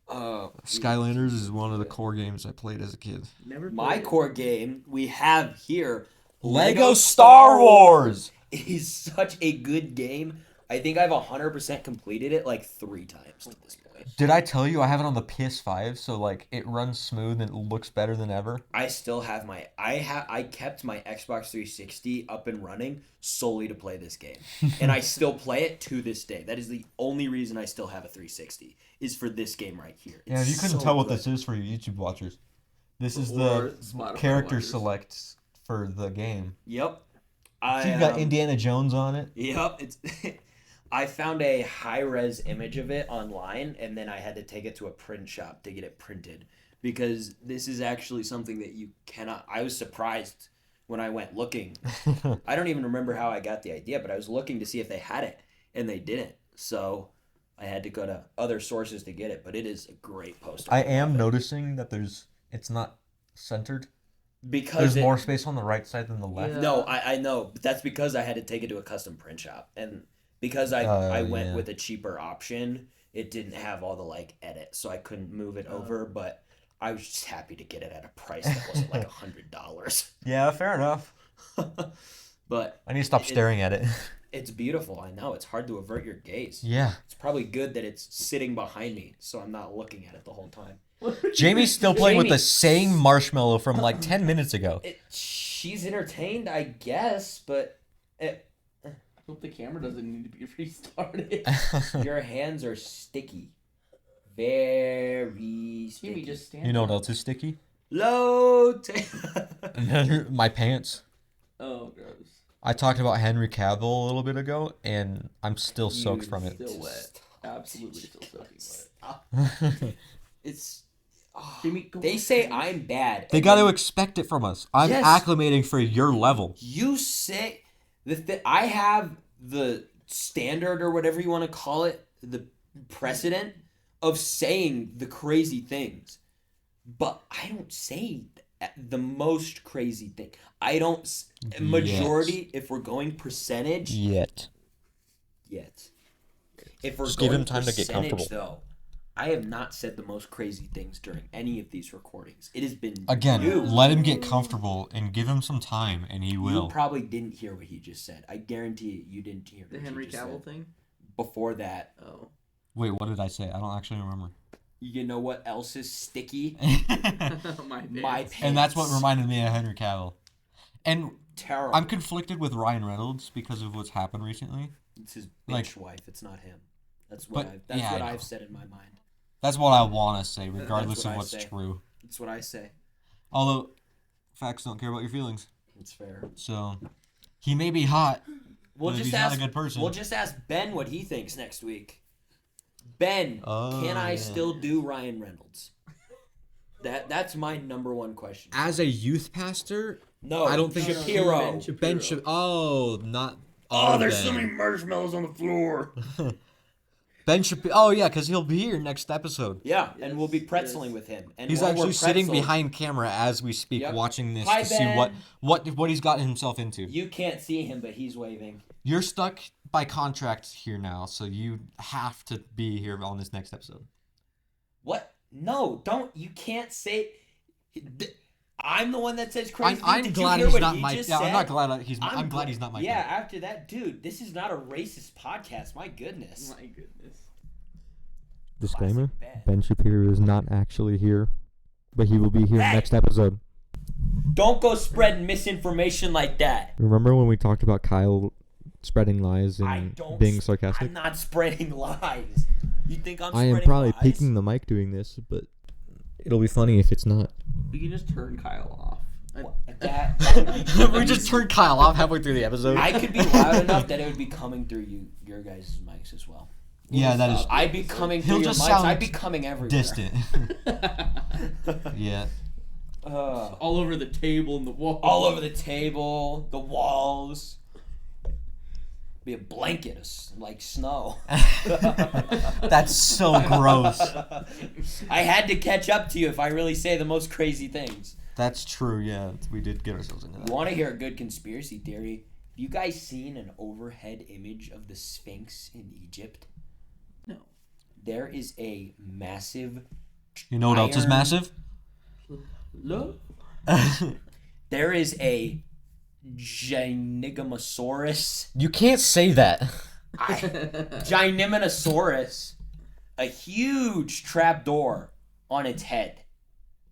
Skylanders is one of the core games I played as a kid. Never. My core game we have here, Lego Star Wars. It is such a good game. I think I've 100% completed it like 3 times to this point. Did I tell you I have it on the PS5, so like it runs smooth and it looks better than ever? I still have I kept my Xbox 360 up and running solely to play this game. And I still play it to this day. That is the only reason I still have a 360 is for this game right here. Yeah, if you couldn't tell what this is for you YouTube watchers, this is the Spotify character watchers. select for the game. Yep. So you've got Indiana Jones on it. Yep. It's I found a high-res image of it online, and then I had to take it to a print shop to get it printed because this is actually something that you cannot. I was surprised when I went looking. I don't even remember how I got the idea, but I was looking to see if they had it, and they didn't. So I had to go to other sources to get it, but it is a great poster. I am noticing that it's not centered. Because There's more space on the right side than the left. Yeah. No, I know, but that's because I had to take it to a custom print shop, and because I went with a cheaper option, it didn't have all the like edits, so I couldn't move it over. But I was just happy to get it at a price that wasn't like $100. Yeah, fair enough. But I need to stop staring at it. it's beautiful. I know it's hard to avert your gaze. Yeah. It's probably good that it's sitting behind me, so I'm not looking at it the whole time. Jamie's still playing with Jamie. the same marshmallow from like 10 minutes ago. She's entertained, I guess, but I hope the camera doesn't need to be restarted. your hands are sticky. Very sticky. Jamie, just stand. You know up. what else is sticky? Low My pants. Oh, gross. I talked about Henry Cavill a little bit ago, and I'm still soaked from it. Still wet. Absolutely still soaking wet. It's. Jamie, go They on. say I'm bad. They and got to then expect it from us. I'm Yes. acclimating for your level. You say I have the standard or whatever you want to call it, the precedent of saying the crazy things, but I don't say the most crazy thing. I don't. Majority, if we're going percentage, Yet. If we're Just going give him time to get percentage, comfortable. though, I have not said the most crazy things during any of these recordings. It has been Again, you. let him get comfortable and give him some time, and he will. You probably didn't hear what he just said. I guarantee you didn't hear The what Henry he just Cavill said. thing? Before that, Oh. Wait, what did I say? I don't actually remember. you know what else is sticky? My My pants. And that's what reminded me of Henry Cavill. And Terrible. I'm conflicted with Ryan Reynolds because of what's happened recently. It's his like- bitch wife. It's not him. That's what But, yeah, I know. I've said in my mind. That's what I want to say, regardless what of I what's say. true. That's what I say. Although, facts don't care about your feelings. It's fair. So, he may be hot, We'll but if just he's ask. not a good person. We'll just ask Ben what he thinks next week. Ben, Oh, can I yeah. still do Ryan Reynolds? That's my number one question. As a youth pastor, No, I don't think Shapiro. Ben Shapiro. Oh, not. Oh, there's Ben. so many marshmallows on the floor. Ben Shapiro. Oh, yeah, because he'll be here next episode. Yeah, and Yes, we'll be yes. pretzeling with him. And He's while we're actually sitting pretzeling- behind camera as we speak, Yep. watching this Hi, to see Ben. what he's gotten himself into. You can't see him, but he's waving. You're stuck by contract here now, so you have to be here on this next episode. What? No, don't. You can't say. I'm the one that says crazy. I'm Did glad you hear he's what not he my. just Yeah, said? I'm not glad he's. I'm glad he's not my. Yeah, dad. after that, dude, this is not a racist podcast. My goodness. My goodness. Disclaimer: Classic Ben. Ben Shapiro is not actually here, but he will be here Hey! next episode. Don't go spreading misinformation like that. Remember when we talked about Kyle spreading lies I and don't. being sarcastic? I'm not spreading lies. You think I'm I am spreading probably lies? peeking the mic doing this, but it'll be funny if it's not. We can just turn Kyle off. That would be We just easy. turned Kyle off halfway through the episode. I could be loud enough that it would be coming through your guys' mics as well. Yeah, that is I'd be coming through He'll your just mics. sound I'd be coming everywhere. distant. Yeah. All over the table and the wall. All over the table, the walls. Be a blanket of like snow. That's so gross. I had to catch up to you if I really say the most crazy things. That's true, yeah. We did get ourselves into that. You want to hear a good conspiracy theory? Have you guys seen an overhead image of the Sphinx in Egypt? No. There is a massive... You know what else is iron- massive? Look. There is a Giganotosaurus. You can't say that. Giganotosaurus. A huge trapdoor on its head.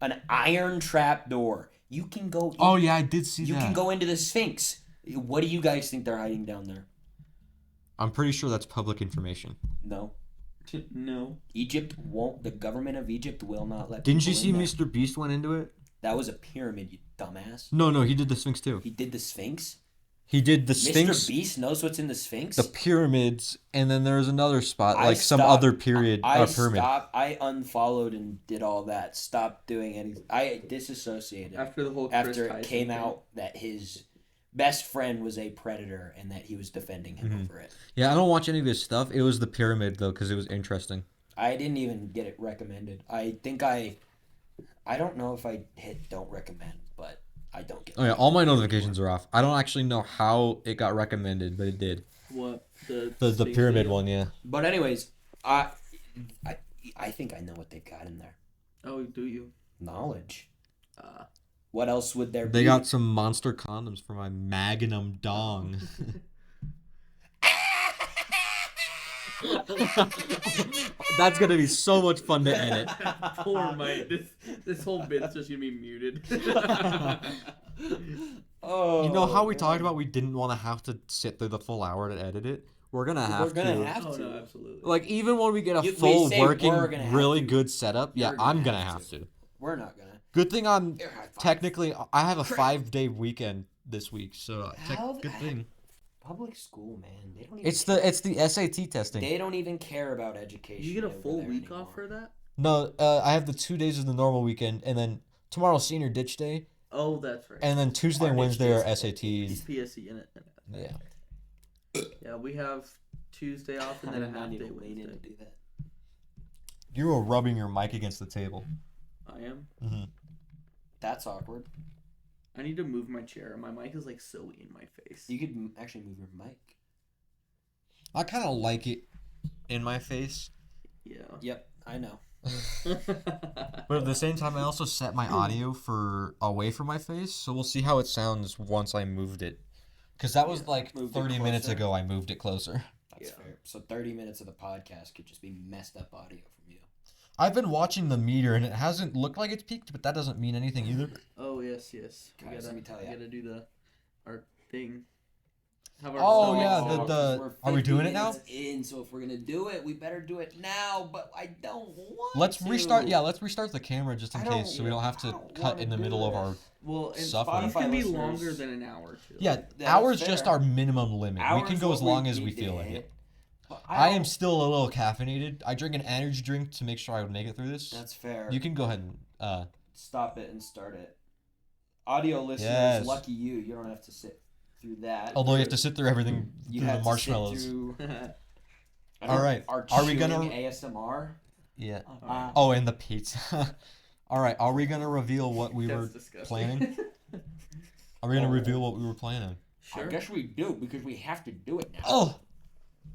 An iron trapdoor. You can go in, Oh yeah, I did see you that. can go into the Sphinx. What do you guys think they're hiding down there? I'm pretty sure that's public information. No. No. Egypt won't. The government of Egypt will not let. Didn't you people see in there. Mr. Beast went into it? That was a pyramid, you dumbass. No, he did the Sphinx too. He did the Sphinx. He did the Mr. Sphinx, Beast knows what's in the Sphinx. the pyramids, and then there was another spot, I like some stopped- other period I pyramid. stopped. I unfollowed and did all that. Stopped doing anything. I disassociated After the whole Chris after it Tyson came thing. out that his best friend was a predator and that he was defending him over it. Yeah, I don't watch any of this stuff. It was the pyramid though, because it was interesting. I didn't even get it recommended. I think I don't know if I hit don't recommend, but I don't get. Oh yeah, all my notifications are off. I don't actually know how it got recommended, but it did. What? The Sphinx pyramid video? one, yeah. But anyways, I think I know what they've got in there. Oh, do you? Knowledge. What else would there be? They got some monster condoms for my Magnum dong. That's gonna be so much fun to edit. Poor Mike. This whole bit's just gonna be muted. Oh, You know how we talked about we didn't want to have to sit through the full hour to edit it? We're gonna have We're gonna to. have Oh to. no, absolutely. Like even when we get a We full say working, we're gonna have really to. good setup, yeah, You're gonna I'm gonna have have to. to. We're not gonna. Good thing I'm Here, high five. technically I have a 5-day weekend this week, so How- good thing. Public school, man. They don't even. It's the SAT testing. They don't even care about education. You get a over full there week anymore. off for that? No, I have the 2 days of the normal weekend, and then tomorrow's senior ditch day, Oh, that's right. and then Tuesday and Our Wednesday are ditch SATs. PSE in it. Yeah. Yeah, we have Tuesday off and then a I half need day to lean in to Wednesday. do that. You were rubbing your mic against the table. I am. That's awkward. I need to move my chair. My mic is like so in my face. You could actually move your mic. I kind of like it in my face, Yeah. Yep, I know. but at the same time, I also set my audio for away from my face, so we'll see how it sounds once I moved it. Because that was like Moved it 30 minutes closer. ago. I moved it closer. That's Yeah. fair. So 30 minutes of the podcast could just be messed up audio from you. I've been watching the meter, and it hasn't looked like it's peaked, but that doesn't mean anything either. Oh yes. Guys, let me tell We ya. gotta do our thing. Have Oh, song yeah, song. are we doing it now? In, so if we're gonna do it, we better do it now. But I don't want. Let's to. restart. Yeah, let's restart the camera just in I don't- case, so we don't have to I don't cut wanna in the do middle of this. our. Well, and Suffering. these can be Spotify longer listeners- than an hour too. Yeah, That's hours fair. just our minimum limit. We can Hours go what as long we as we need to feel like hit. it. But I am don't- still a little caffeinated. I drink an energy drink to make sure I would make it through this. That's fair. You can go ahead and Stop it and start it. Audio listeners, Yes. lucky you. You don't have to sit through that. although you have to sit through everything You through have the to marshmallows. sit through. All right. Are we gonna- ASMR? Yeah. Uh, Oh, and the pizza. All right. Are we gonna reveal what we That's were disgusting. planning? Are we gonna reveal what we were planning? Sure. I guess we do because we have to do it now. Oh.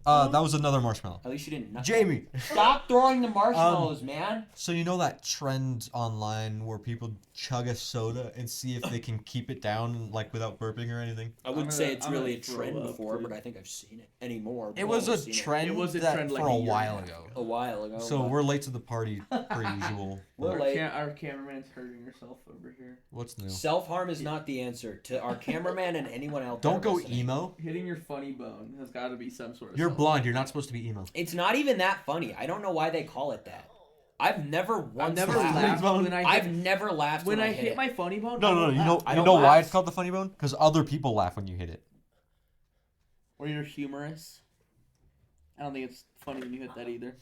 That was another marshmallow. At least you didn't. Jamie. Stop throwing the marshmallows, man. So you know that trend online where people chug a soda and see if they can keep it down like without burping or anything? I wouldn't I'm say gonna- it's I'm really a gonna throw trend up, before, dude. but I think I've seen it anymore. It was a Seen trend. It was a that trend like for a a year while and a ago. half a while ago. So but we're late to the party per usual. we're late. Our cameraman's hurting herself over here. What's new? Self-harm is not the answer to our cameraman and anyone else. Don't go emo. Hitting your funny bone has got to be some sort of You're blind. You're not supposed to be emo. It's not even that funny. I don't know why they call it that. I've never once never laughed. laughed when I've never laughed when I hit hit it. my funny bone. No. I You don't laugh. know don't why laugh. it's called the funny bone? Because other people laugh when you hit it. Or you're humorous. I don't think it's funny when you hit that either.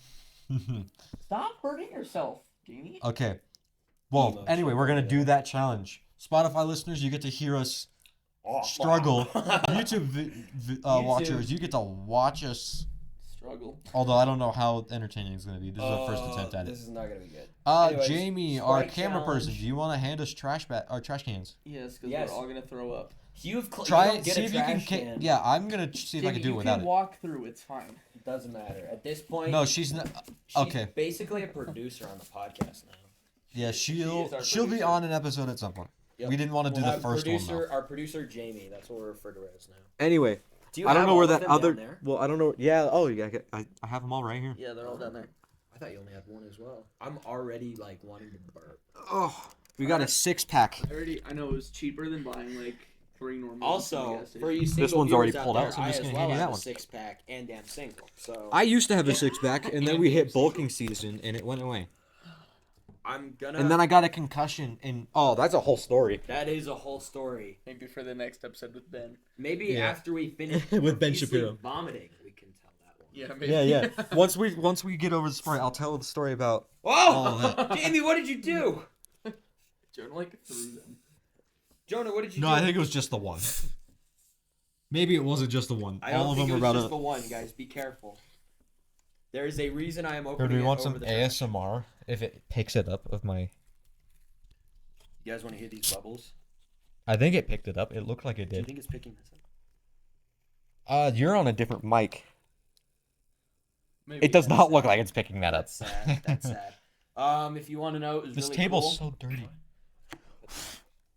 Stop hurting yourself, Jamie. Okay. Well, Emo anyway, shit we're gonna right do there. that challenge. Spotify listeners, you get to hear us struggle. YouTube watchers, you get to watch us. Struggle. Although I don't know how entertaining it's gonna be. This is our first attempt at This it. is not gonna be good. Anyways, Jamie, our Sprite camera person, challenge. do you want to hand us trash cans? Yes, because Yes. we're all gonna throw up. You Try don't it. get See a if you can. trash can. Yeah, I'm gonna see if I Jamie, can do it you without can it. walk through. It's fine. It doesn't matter. At this point, No, she's not. she's Okay. basically a producer on the podcast now. Yeah, is our she'll be producer. on an episode at some point. Yep. We didn't want to do We'll the have first producer, one though. Our producer Jamie. That's what we're referred to as now. Anyway, Do you I don't have know all where of that them other. down there? Well, I don't know. Yeah. Oh, yeah. I have them all right here. Yeah, they're all down there. I thought you only had one as well. I'm already like wanting to burp. Oh, we got a 6-pack. I know it was cheaper than buying like 3 normal. Also, for you This single one's already viewers pulled out out, there, so I'm I just as gonna well hand you have that a one. 6-pack and am single. So I used to have a 6-pack, and then we hit bulking season, and it went away. I'm gonna. And then I got a concussion, and oh, that's a whole story. That is a whole story. maybe for the next episode with Ben. Maybe Yeah. after we finish With Ben profusely Shapiro. vomiting, we can tell that one. Yeah, maybe. Yeah. Once we get over the story, I'll tell the story about. Whoa, Jamie, what did you do? Jonah like threw them. Jonah, what did you No, do? I think it was just the one. Maybe it wasn't just the one. I don't All of think them it were was about just the one, guys. Be careful. There is a reason I am Or opening do we it want over some the trash. ASMR if it picks it up of my? You guys want to hear these bubbles? I think it picked it up. It looked like it Do you did. think it's picking this up? You're on a different mic. Maybe. It does not look like it's picking that up. That's sad. That's sad. If you want to know, it was This really table's cool. so dirty.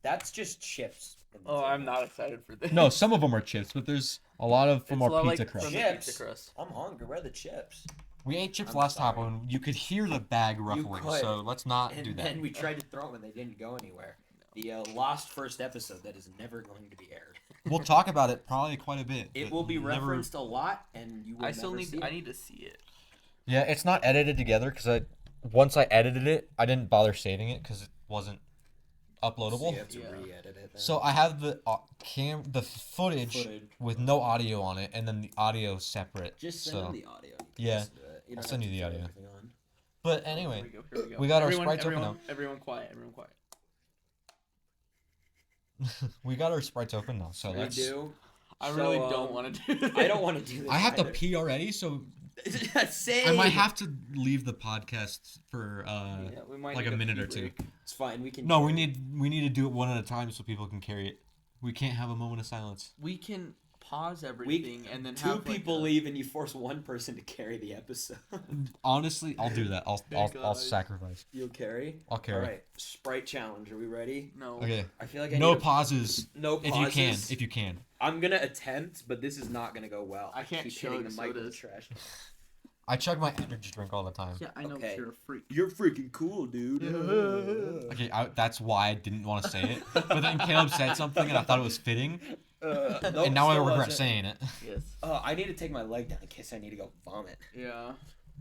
That's just chips. in the Oh, table. I'm not excited for this. No, some of them are chips, but there's a lot of from It's our a lot pizza like crust. from the Chips. pizza crust. I'm hungry. Where are the chips? We ate chips I'm last time sorry. and you could hear the bag You ruffling, could. so let's not And do that. then we tried to throw them and they didn't go anywhere. The lost first episode that is never going to be aired. We'll talk about it probably quite a bit. It but will be never- referenced a lot, and you will I still never need. see it. I need to see it. Yeah, it's not edited together because once I edited it, I didn't bother saving it because it wasn't So uploadable. you have to Yeah. re-edit it. then. So I have the the footage Footage. with no audio on it, and then the audio separate. Just send so. them the audio. You can Yeah. listen to it. You don't send have you to the throw audio. everything on. But Here anyway, we go. Here we go. we got our everyone, Sprites open everyone, Everyone quiet. Everyone quiet. we got our Sprites open now. So We let's. do. I So, really don't want to do this. I don't want to do this. I have to either. pee already, so Same. I might have to leave the podcast for Yeah, we might like need a minute pee or two. break. It's fine. We can. No, we carry it. need to do it one at a time so people can carry it. We can't have a moment of silence. We can pause everything and then Two have people like leave, and you force one person to carry the episode. Honestly, I'll do that. I'll guys. sacrifice. You'll carry. I'll carry. All right. Sprite challenge. Are we ready? No. Okay. I feel like I No need to- pauses. No If pauses. you can. If you can. I'm gonna attempt, but this is not gonna go well. I can't keep chug hitting the mic with the sodas. trash. I chug my energy drink all the time. Yeah, I know. Okay. You're a freak. You're freaking cool, dude. Okay, that's why I didn't want to say it. But then Caleb said something and I thought it was fitting, and now I regret saying it. Yes. I need to take my leg down in case I need to go vomit. Yeah.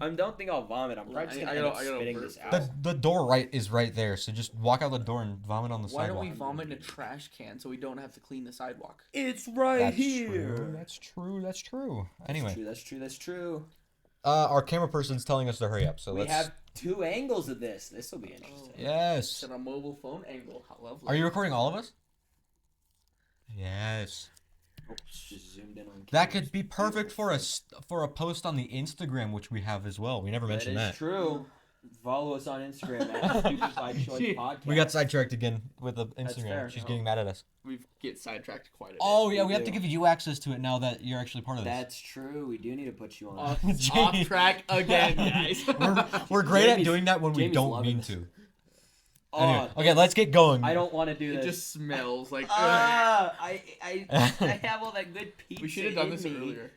I don't think I'll vomit. I'm probably just I gonna gotta- end up I gotta spitting burp. this out. The door is right there, so just walk out the door and vomit on the Why sidewalk. don't we vomit in a trash can so we don't have to clean the sidewalk? It's right That's here. true. That's true. That's true. Anyway, That's true. That's true. our camera person's telling us to hurry up, so We let's. have two angles of this. This will be interesting. Yes. It's on a mobile phone angle. How lovely. Are you recording all of us? Yes. Oh, just zoomed in on. That cameras. could be perfect for a post on the Instagram, which we have as well. We never mentioned That that. is true. Follow us on Instagram at Stupid Side Choice Podcast. We got sidetracked again with the That's Instagram. fair. She's getting mad at us. We get sidetracked quite a bit. Oh yeah, we have do. to give you access to it now that you're actually part of this. That's true. We do need to put you on. Off track again, guys. We're great at Jamie's- doing that when we Jamie's don't loving mean this. to. Oh, Anyway, okay, let's get going. I don't want to do It this. just smells like. I have all that good pizza. We should have done in this me. earlier.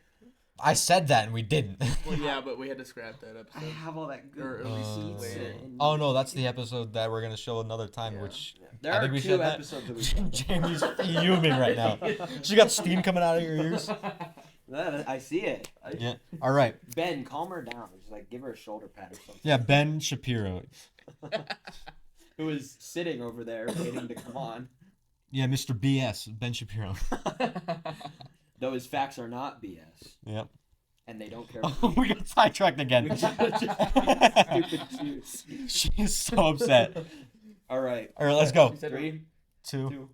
I said that and we didn't. Well, yeah, but we had to scrap that I episode. have all that good Or at least pizza. later. in Oh me. no, that's the episode that we're gonna show another time. Yeah. Which There I are think we two said that. episodes that we've done. Jamie's fuming right now. She got steam coming out of your ears. I see it. Yeah. All right. Ben, calm her down. Just like give her a shoulder pat or something. Yeah, Ben Shapiro. Who is sitting over there waiting to come on. Yeah, Mr. BS, Ben Shapiro. Though his facts are not BS. Yep. And they don't care. Oh, we got sidetracked again. Stupid juice. She's so upset. All right. All right, let's go. 3, 2. 2.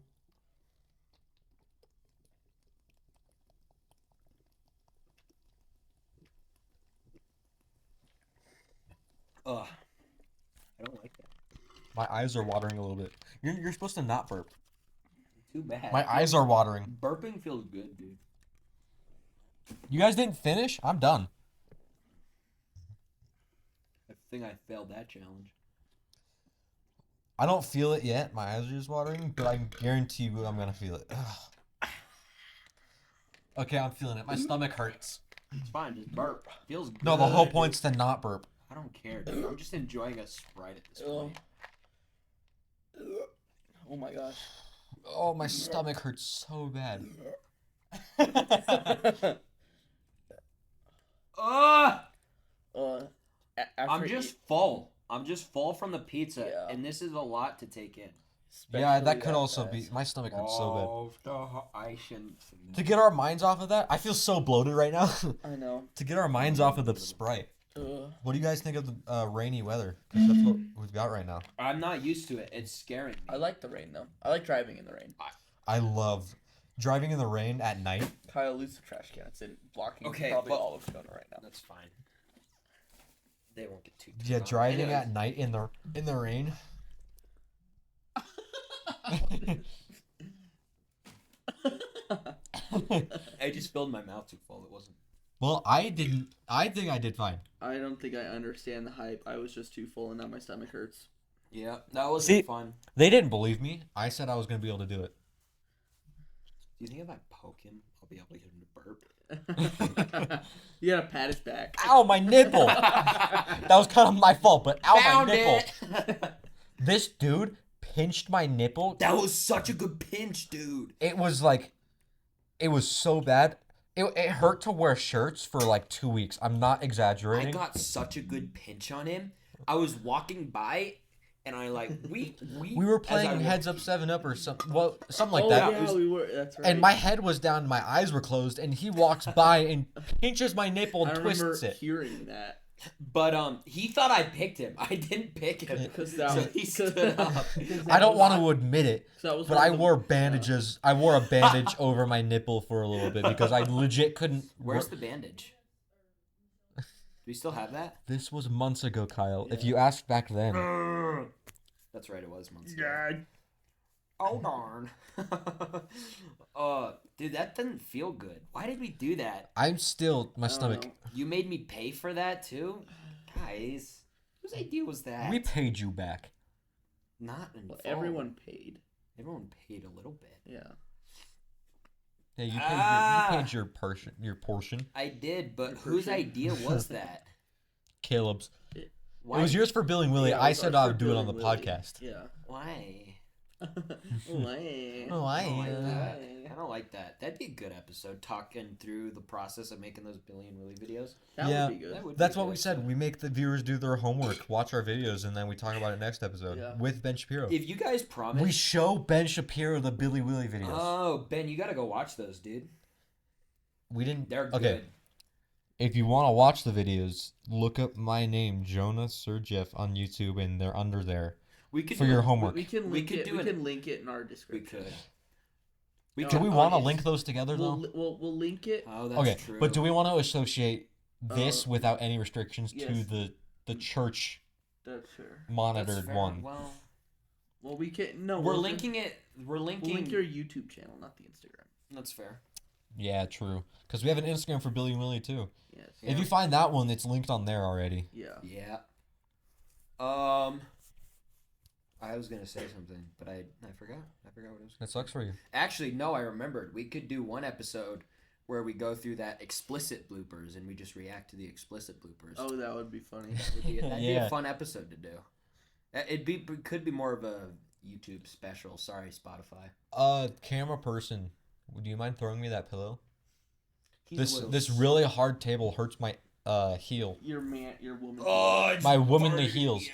Ugh. I don't like that. My eyes are watering a little bit. You're supposed to not burp. Too bad. My eyes are watering. Burping feels good, dude. You guys didn't finish? I'm done. I think I failed that challenge. I don't feel it yet. My eyes are just watering, but I guarantee you I'm going to feel it. Ugh. Okay, I'm feeling it. My stomach hurts. It's fine, just burp. Feels good. No, the whole point's to not burp. I don't care, dude. I'm just enjoying a Sprite at this point. Oh my gosh. Oh, my stomach hurts so bad. Ugh! After I'm just full. I'm just full from the pizza, Yeah. and this is a lot to take in. Yeah, that could also be. My stomach hurts so I shouldn't. bad. To get our minds off of that, I feel so bloated right now. I know. To get our minds off of the Sprite. Ugh. What do you guys think of the rainy weather? 'Cause that's what we've got right now. I'm not used to it. It's scaring me. I like the rain though. I like driving in the rain. I love driving in the rain at night. Kyle, lose the trash can. It's in blocking Okay, probably but- all of Kona right now. That's fine. They won't get too. Yeah, driving Anyways. at night in the rain. I just filled my mouth too full. It wasn't. Well, I didn't. I think I did fine. I don't think I understand the hype. I was just too full and now my stomach hurts. Yeah, that was See- fun. They didn't believe me. I said I was gonna be able to do it. Do you think if I poke him, I'll be able to get him to burp? You gotta pat his back. Ow, my nipple! That was kind of my fault, but ow, Found my nipple! it. This dude pinched my nipple. That was such a good pinch, dude. It was like, it was so bad. It hurt to wear shirts for like 2 weeks. I'm not I exaggerating. got such a good pinch on him. I was walking by, and I like We were as I playing walked- Heads Up 7 Up or something. Well, something like Oh that. yeah, we were. That's right. And my head was down, my eyes were closed, and he walks by and pinches my nipple I and remember twists it. hearing that. But he thought I picked him. I didn't pick him. Because So he stood up. I don't want to admit it, That was but one I of the- wore bandages. I wore a bandage over my nipple for a little bit because I legit couldn't. Where's the bandage? Do we still have that? This was months ago, Kyle. If you asked back then. That's right, it was months ago. Yeah. Oh darn. Dude, that doesn't feel good. Why did we do that? I'm still, my I don't stomach. know. You made me pay for that too? Guys, whose idea was that? We paid you back. Not in Well, full. everyone paid. Everyone paid a little bit. Yeah. Yeah, you paid, Ah. you paid your portion. Your portion. I did, but Your whose portion. idea was that? Caleb's. Why? It was yours for Billy and Willie. Yeah, it I was said ours I for would do it Billy on the and Willie. podcast. Yeah. Why? Why? Oh, I don't like that. I don't like that. That'd be a good episode, talking through the process of making those Billy and Willie videos. That Yeah. would be good. That would That's be what good. we said. We make the viewers do their homework, watch our videos, and then we talk about it next episode Yeah. with Ben Shapiro. If you guys promise. We show Ben Shapiro the Billy Willie videos. Oh, Ben, you gotta go watch those, dude. We didn't. They're okay. good. If you want to watch the videos, look up my name, Jonah Surjeff, on YouTube, and they're under there We could for do your it. homework. We can We link could it. do We it. can link it in our We description. could. We No, Do we Oh, want to yes. link those together though? We'll link it. Oh, that's Okay, true. but do we want to associate this without any restrictions to yes. the church That's fair. That's monitored fair. one? Well, we can. No, We're we'll linking it. We're We'll linking. link your YouTube channel, not the Instagram. That's fair. Yeah, true. Because we have an Instagram for Billy and Willie too. Yes. Yeah. If you find that one, it's linked on there already. Yeah. Yeah. I was gonna say something, but I forgot. I forgot what it was. That sucks for you. Actually, no, I remembered. We could do one episode where we go through that explicit bloopers and we just react to the explicit bloopers. Oh, that would be funny. That'd be a Yeah. fun episode to do. It could be more of a YouTube special. Sorry, Spotify. Camera person, do you mind throwing me that pillow? This really hard table hurts my heel. Your woman. Oh, My womanly heels.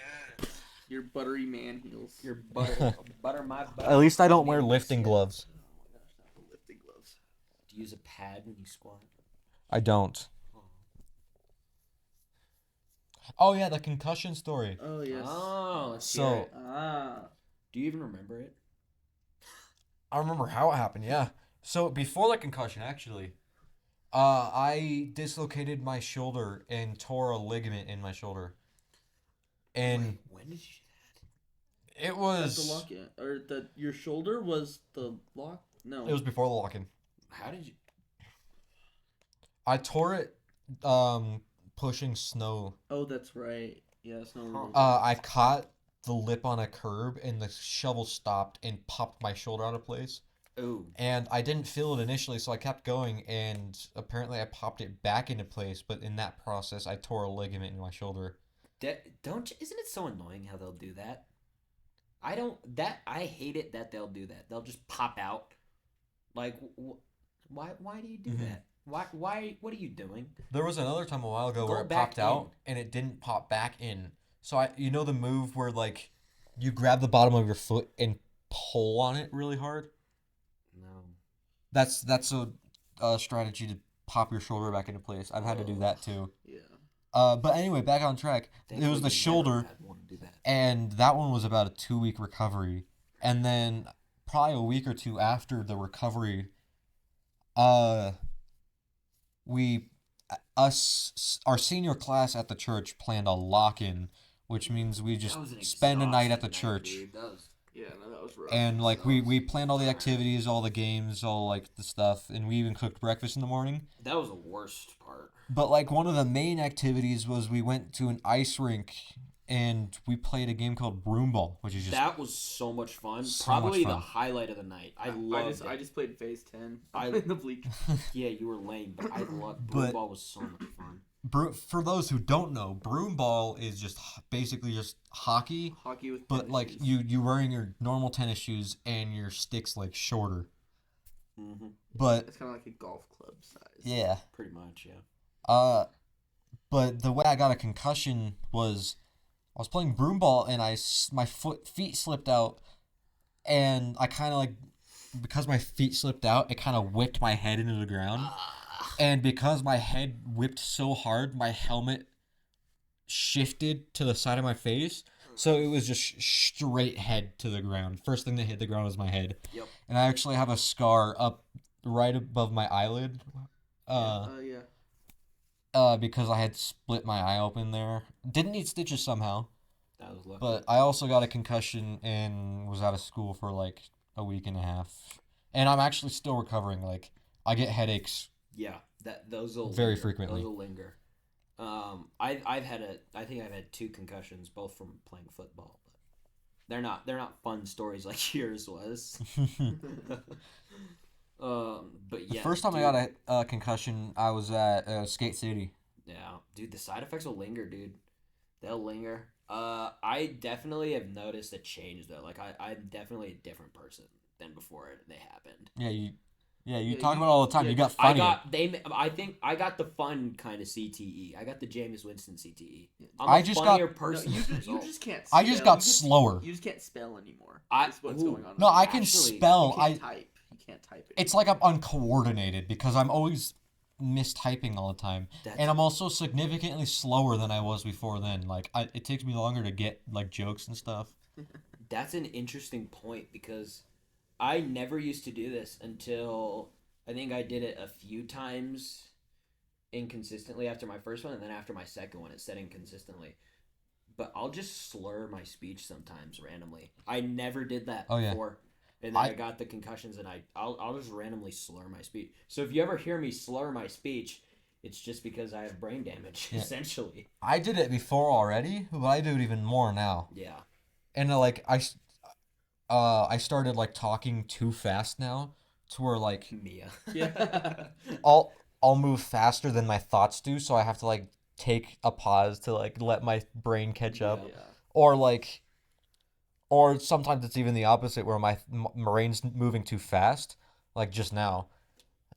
Your buttery man heels. Your butter my butter. At least I don't wear lifting gloves. Oh my gosh, not the lifting gloves. Do you use a pad when you squat? I don't. Oh yeah, the concussion story. Oh yes. Oh, let's So- hear it. Ah. Do you even remember it? I remember how it happened. Yeah. So before the concussion, actually, I dislocated my shoulder and tore a ligament in my shoulder. And Wait, when did you? it That's was. the lock-in, or your shoulder was the lock. No. It was before the lock-in. How did you? I tore it, pushing snow. Oh, that's right. Yeah, it's no. I caught the lip on a curb and the shovel stopped and popped my shoulder out of place. Oh, And I didn't feel it initially, so I kept going, and apparently I popped it back into place. But in that process, I tore a ligament in my shoulder. don't you, isn't it so annoying how they'll do that? I hate it that they'll do that. They'll just pop out. Like, why do you do Mhm. that? Why? What are you doing? There was another time a while ago Go where it back popped out and it didn't pop back in. So you know the move where like you grab the bottom of your foot and pull on it really hard. No. That's a strategy to pop your shoulder back into place. I've had to do that too. Yeah. But anyway, back on track. It was the shoulder, and that one was about a 2-week recovery. And then probably a week or two after the recovery, our senior class at the church planned a lock-in, which means we just spend a night at the church. Yeah, no, that was rough. And like we planned all the activities, all the games, all like the stuff, and we even cooked breakfast in the morning. That was the worst part. But like one of the main activities was we went to an ice rink and we played a game called broomball, which is just That was so much fun. So Probably much the fun. highlight of the night. I loved it. I just played phase 10. I- in the bleachers. Yeah, you were lame, but I loved But- broomball. Was so much fun. for those who don't know, broomball is just basically just hockey, Hockey with. but tennis like shoes. you wearing your normal tennis shoes and your sticks like shorter. Mm-hmm. But It's kind of like a golf club size. yeah. Pretty much, yeah. But the way I got a concussion was I was playing broomball and my feet slipped out, and I kind of like, because my feet slipped out, it kind of whipped my head into the ground, and because my head whipped so hard, my helmet shifted to the side of my face, so it was just straight head to the ground. First thing that hit the ground was my head. Yep. And I actually have a scar up right above my eyelid. Yeah. Because I had split my eye open there. Didn't need stitches somehow. That was lucky. But I also got a concussion and was out of school for like a week and a half. And I'm actually still recovering. Like, I get headaches. Yeah, those will Very linger. frequently. Those will linger. I think I've had 2 concussions, both from playing football. But they're not fun stories like yours was. But The yeah. first time dude, I got a concussion, I was at Skate City. Yeah, dude, the side effects will linger, dude. They'll linger. I definitely have noticed a change though. Like I'm definitely a different person than before they happened. Yeah, you Yeah, talk you- about it all the time. yeah, You got I funny. think I got the fun kind of CTE. I got the Jameis Winston CTE. I'm I a just funnier got- No, person. you as a just, you result. just can't. I just spell. got slower. You just can't spell anymore. I- That's what's ooh. going on. No, I can Actually, spell. You can't type. You can't type it. It's like I'm uncoordinated because I'm always mistyping all the time. That's- And I'm also significantly slower than I was before then. Like, it takes me longer to get, like, jokes and stuff. That's an interesting point because I never used to do this until I think I did it a few times inconsistently after my first one, and then after my second one, it said inconsistently. But I'll just slur my speech sometimes randomly. I never did that Oh, yeah. before. And then I got the concussions, and I'll just randomly slur my speech. So if you ever hear me slur my speech, it's just because I have brain damage, Yeah. essentially. I did it before already, but I do it even more now. Yeah. And, like, I started, like, talking too fast now to where, like, Mia. Yeah. I'll move faster than my thoughts do, so I have to, like, take a pause to, like, let my brain catch up. Yeah. Or, like, or sometimes it's even the opposite where my brain's moving too fast, like just now.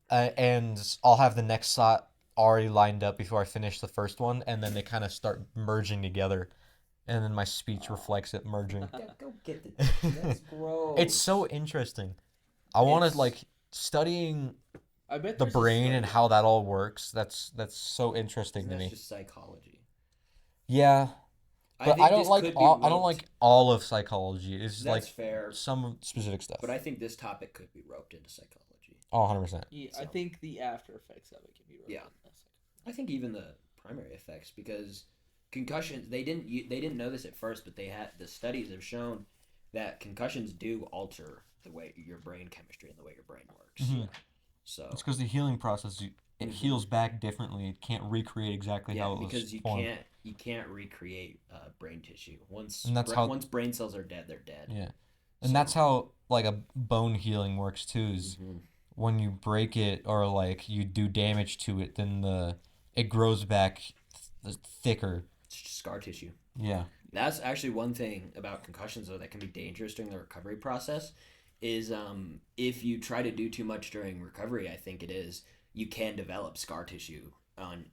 and I'll have the next thought already lined up before I finish the first one, and then they kind of start merging together, and then my speech reflects it merging. Yeah, go get the. That's gross. It's so interesting. I want It's- to like studying I bet the there's a brain and study. how that all works. That's so interesting to That's me. just psychology. Yeah, but think I don't this like could be all. I don't roped- like all of psychology. It's That's like fair, some specific stuff. but I think this topic could be roped into psychology. Oh, 100%. Yeah, I So- think the after effects of it can be. Yeah. I think even the primary effects, because concussions, they didn't know this at first, but the studies have shown that concussions do alter the way your brain chemistry and the way your brain works. Mhm. So It's because the healing process, it Mhm. heals back differently. It can't recreate exactly how it was because you formed. can't recreate brain tissue once And that's how- once brain cells are dead, they're dead. Yeah, and that's how like a bone healing works too. Is Mhm. when you break it or like you do damage to it, then it grows back thicker. It's just scar tissue. Yeah. That's actually one thing about concussions though that can be dangerous during the recovery process is if you try to do too much during recovery, I think it is, you can develop scar tissue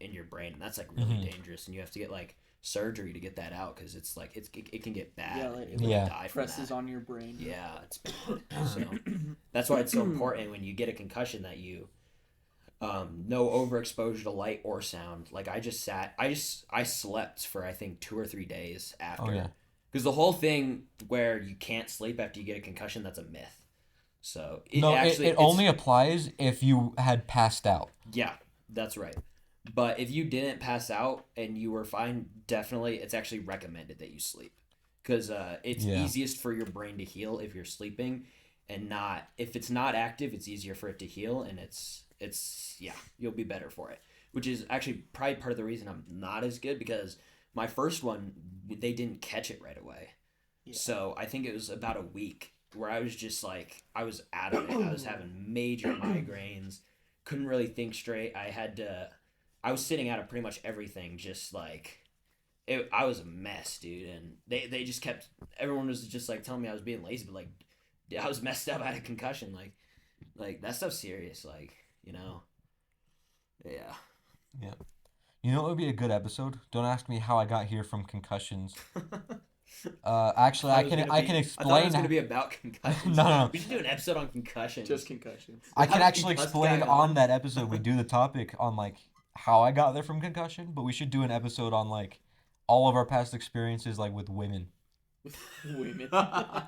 in your brain, and that's like really Mhm. dangerous, and you have to get like surgery to get that out because it's like it can get bad. Yeah, like, You can Yeah. die from Presses that. on your brain. Yeah, it's bad. So that's why it's so important when you get a concussion that you no overexposure to light or sound. Like I slept for I think 2 or 3 days after. Oh yeah. Because the whole thing where you can't sleep after you get a concussion, that's a myth. So It it's- only applies if you had passed out. Yeah, that's right. But if you didn't pass out and you were fine, definitely it's actually recommended that you sleep. Because it's Yeah. easiest for your brain to heal if you're sleeping, and not if it's not active, it's easier for it to heal, and it's you'll be better for it. Which is actually probably part of the reason I'm not as good, because my first one they didn't catch it right away. Yeah. So I think it was about a week where I was just like I was out of it. I was having major migraines, couldn't really think straight. I was sitting out of pretty much everything, just like I was a mess, dude. And they just kept, everyone was just like telling me I was being lazy, but like I was messed up. I had a concussion, like that stuff's serious, like, you know. Yeah. You know what would be a good episode? Don't ask me how I got here from concussions. Actually, I can I thought it explain. was gonna be about concussions. No. We should do an episode on concussions. Just concussions. I can Have a actually concussed explain guy on on. that episode. We do the topic on like how I got there from concussion, but we should do an episode on like all of our past experiences, like with women Women.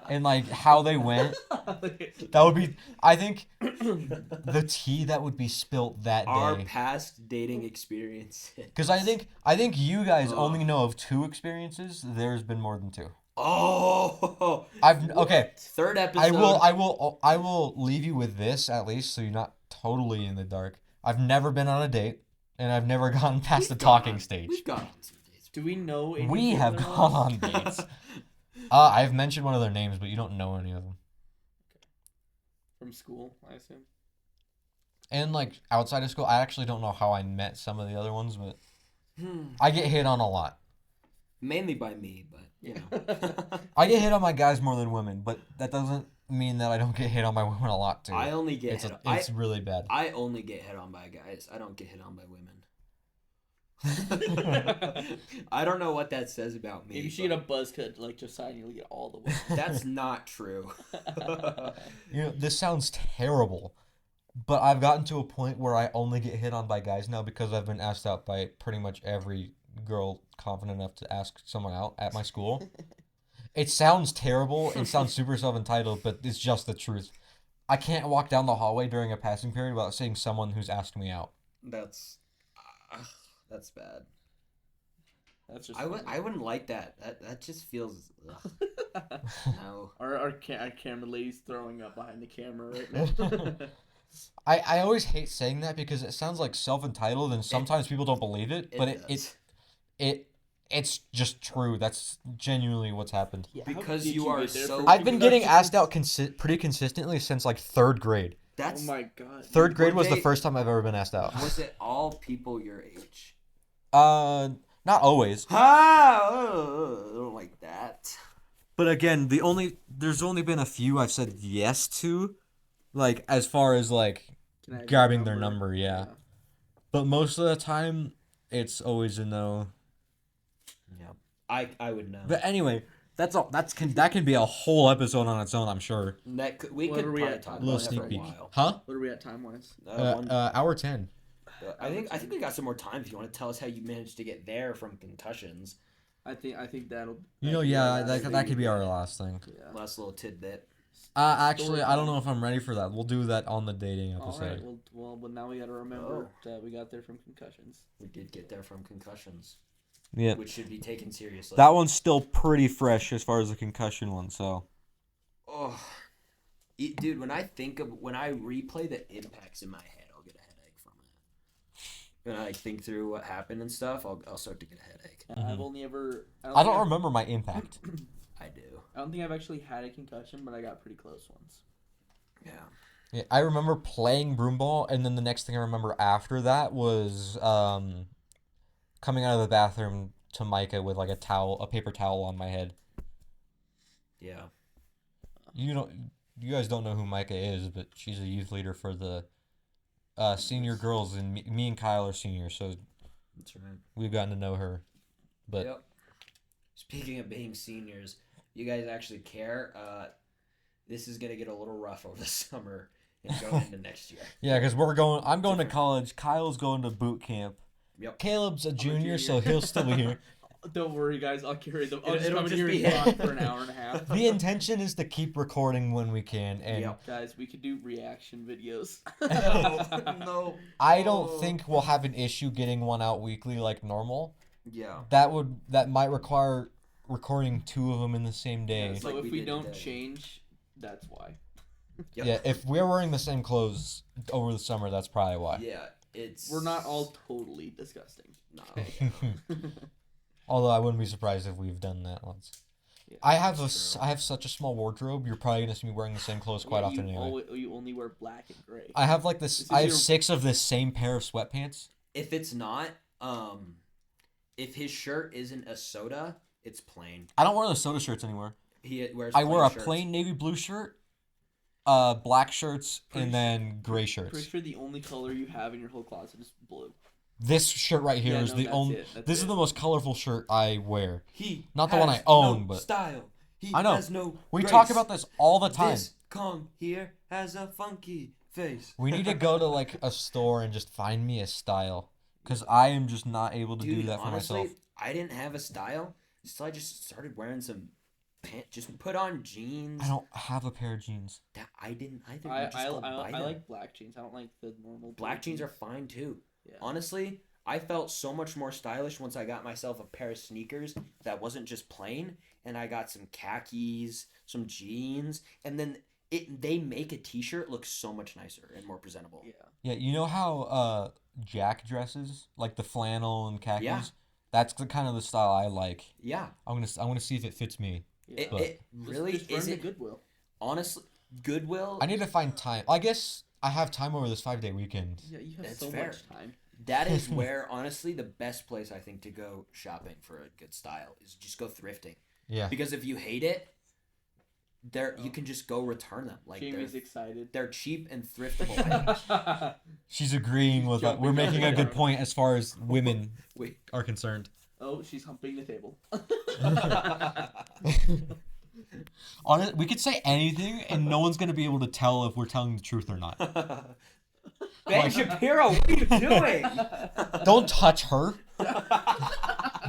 and like how they went. That would be, I think, the tea that would be spilt that Our day. past dating experiences. Because I think you guys Ugh. only know of 2 experiences. There's been more than 2. Oh, Okay. third episode. I will leave you with this at least, so you're not totally in the dark. I've never been on a date, and I've never gotten past the talking stage. We've gone on some dates. Do we know? any We of have them? gone on dates. I've mentioned one of their names, but you don't know any of them. From school, I assume. And like outside of school, I actually don't know how I met some of the other ones, but Hmm. I get hit on a lot. Mainly by me, but you know. I get hit on by guys more than women, but that doesn't mean that I don't get hit on by women a lot too. I only get hit. It's really bad. I only get hit on by guys. I don't get hit on by women. I don't know what that says about me. Maybe you should get a buzz cut like Josiah and you'll get all the way. That's not true. You know, this sounds terrible, but I've gotten to a point where I only get hit on by guys now because I've been asked out by pretty much every girl confident enough to ask someone out at my school. It sounds terrible. It sounds super self-entitled, but it's just the truth. I can't walk down the hallway during a passing period without seeing someone who's asked me out. That's bad. That's just. I wouldn't like that. That just feels. Ugh. No. Our camera lady's throwing up behind the camera right now. I always hate saying that because it sounds like self-entitled and sometimes people don't believe it, but does. it's just true. That's genuinely what's happened. Yeah, how Because did you are get there so- from I've been getting concussions? asked out pretty consistently since like 3rd grade. Oh That's my god. 3rd grade Were was the they- first time I've ever been asked out. Was it all people your age? Not always. I don't like that. But again, there's only been a few I've said yes to, like as far as like Can I have your grabbing their number, yeah. But most of the time, it's always a no. Yeah, I would know. But anyway, that's all. That can be a whole episode on its own, I'm sure. We What could are we probably at? talk A A little about that for sneak a peek, while. huh? What are we at time wise? Hour 10. I think we got some more time if you want to tell us how you managed to get there from concussions. I think that'll. That could be our last thing. Yeah. Last little tidbit. Actually, I don't know if I'm ready for that. We'll do that on the dating All episode. right. Well, but now we got to remember that we got there from concussions. We did get there from concussions, Yeah. which should be taken seriously. That one's still pretty fresh as far as the concussion one, so. Oh, dude, when I replay the impacts in my head, I'll get a headache from it. When I think through what happened and stuff, I'll start to get a headache. I've only ever. I don't remember my impact. I do. I don't think I've actually had a concussion, but I got pretty close once. Yeah, I remember playing broomball, and then the next thing I remember after that was coming out of the bathroom to Micah with like a paper towel on my head. Yeah. You guys don't know who Micah is, but she's a youth leader for the senior girls, and me and Kyle are seniors, so That's right. we've gotten to know her. But Yep. Speaking of being seniors, you guys actually care. This is gonna get a little rough over the summer and going into next year. yeah, because I'm going to college. Kyle's going to boot camp. Yep. Caleb's a junior, junior. so he'll still be here. Don't worry, guys. I'll carry them. I'll It'll just just come in be here and him. talk for an hour and a half. The intention is to keep recording when we can, and Yep. Guys, we could do reaction videos. No. I don't think we'll have an issue getting one out weekly like normal. Yeah. That might require recording 2 of them in the same day. Yes. So Like if we we did don't today. change, that's why. Yep. Yeah, if we're wearing the same clothes over the summer, that's probably why. Yeah. It's. We're not all totally disgusting. No. Although I wouldn't be surprised if we've done that once. Yeah. I have such a small wardrobe. You're probably gonna see me wearing the same clothes quite Yeah, often anyway. You only wear black and gray. I have like this. This is I have your- 6 of the same pair of sweatpants. If it's not, if his shirt isn't a soda, it's plain. I don't wear those soda shirts anymore. He wears. I wear a shirts. plain navy blue shirt, black shirts, Pretty and then gray Pretty shirts. sure the only color you have in your whole closet is blue. This shirt right here Yeah, is no, the that's only. it, that's This is it. the most colorful shirt I wear. He Not the one has I own, no but- style. He I know. has no. We grace. talk about this all the time. This Kong here has a funky face. We need to go to like a store and just find me a style, because I am just not able to Dude, do that for honestly, myself. I didn't have a style, so I just started wearing some pants. Just put on jeans. I don't have a pair of jeans. I didn't either. I You just go buy I them. like black jeans. I don't like the normal. Black blue jeans are fine too. Yeah. Honestly, I felt so much more stylish once I got myself a pair of sneakers that wasn't just plain, and I got some khakis, some jeans, and then they make a t-shirt look so much nicer and more presentable. Yeah. Yeah, you know how Jack dresses, like the flannel and khakis. Yeah. That's the kind of the style I like. Yeah. I'm gonna see if it fits me. It, But- it really just run is to it Goodwill. honestly Goodwill. I need to find time. I guess I have time over this 5-day weekend. Yeah, you have That's so fair. much time. That is where honestly the best place I think to go shopping for a good style is just go thrifting. Yeah. Because if you hate it, you can just go return them. Like Jamie's excited. they're cheap and thriftable items. She's agreeing with that. We're making a good point as far as women Wait. are concerned. Oh, she's humping the table. We could say anything, and no one's gonna be able to tell if we're telling the truth or not. Ben Shapiro, what are you doing? Don't touch her.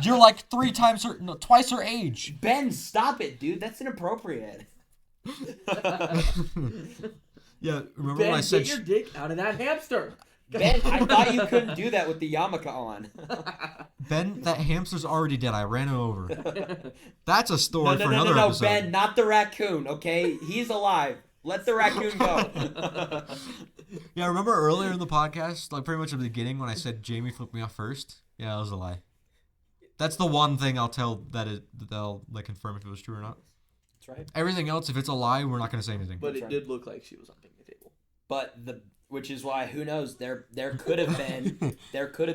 You're like twice her age. Ben, stop it, dude. That's inappropriate. Yeah, remember Ben, when I said get your dick out of that hamster. Ben, I thought you couldn't do that with the yarmulke on. Ben, that hamster's already dead. I ran it over. That's a story No, for no, no, another no, episode. Ben, not the raccoon, okay? He's alive. Let the raccoon go. Yeah, remember earlier in the podcast, like pretty much at the beginning when I said Jamie flipped me off first? Yeah, that was a lie. That's the one thing I'll tell they'll like confirm if it was true or not. That's right. Everything else, if it's a lie, we're not gonna say anything. But it did look like she was humping the table. But which is why who knows there could have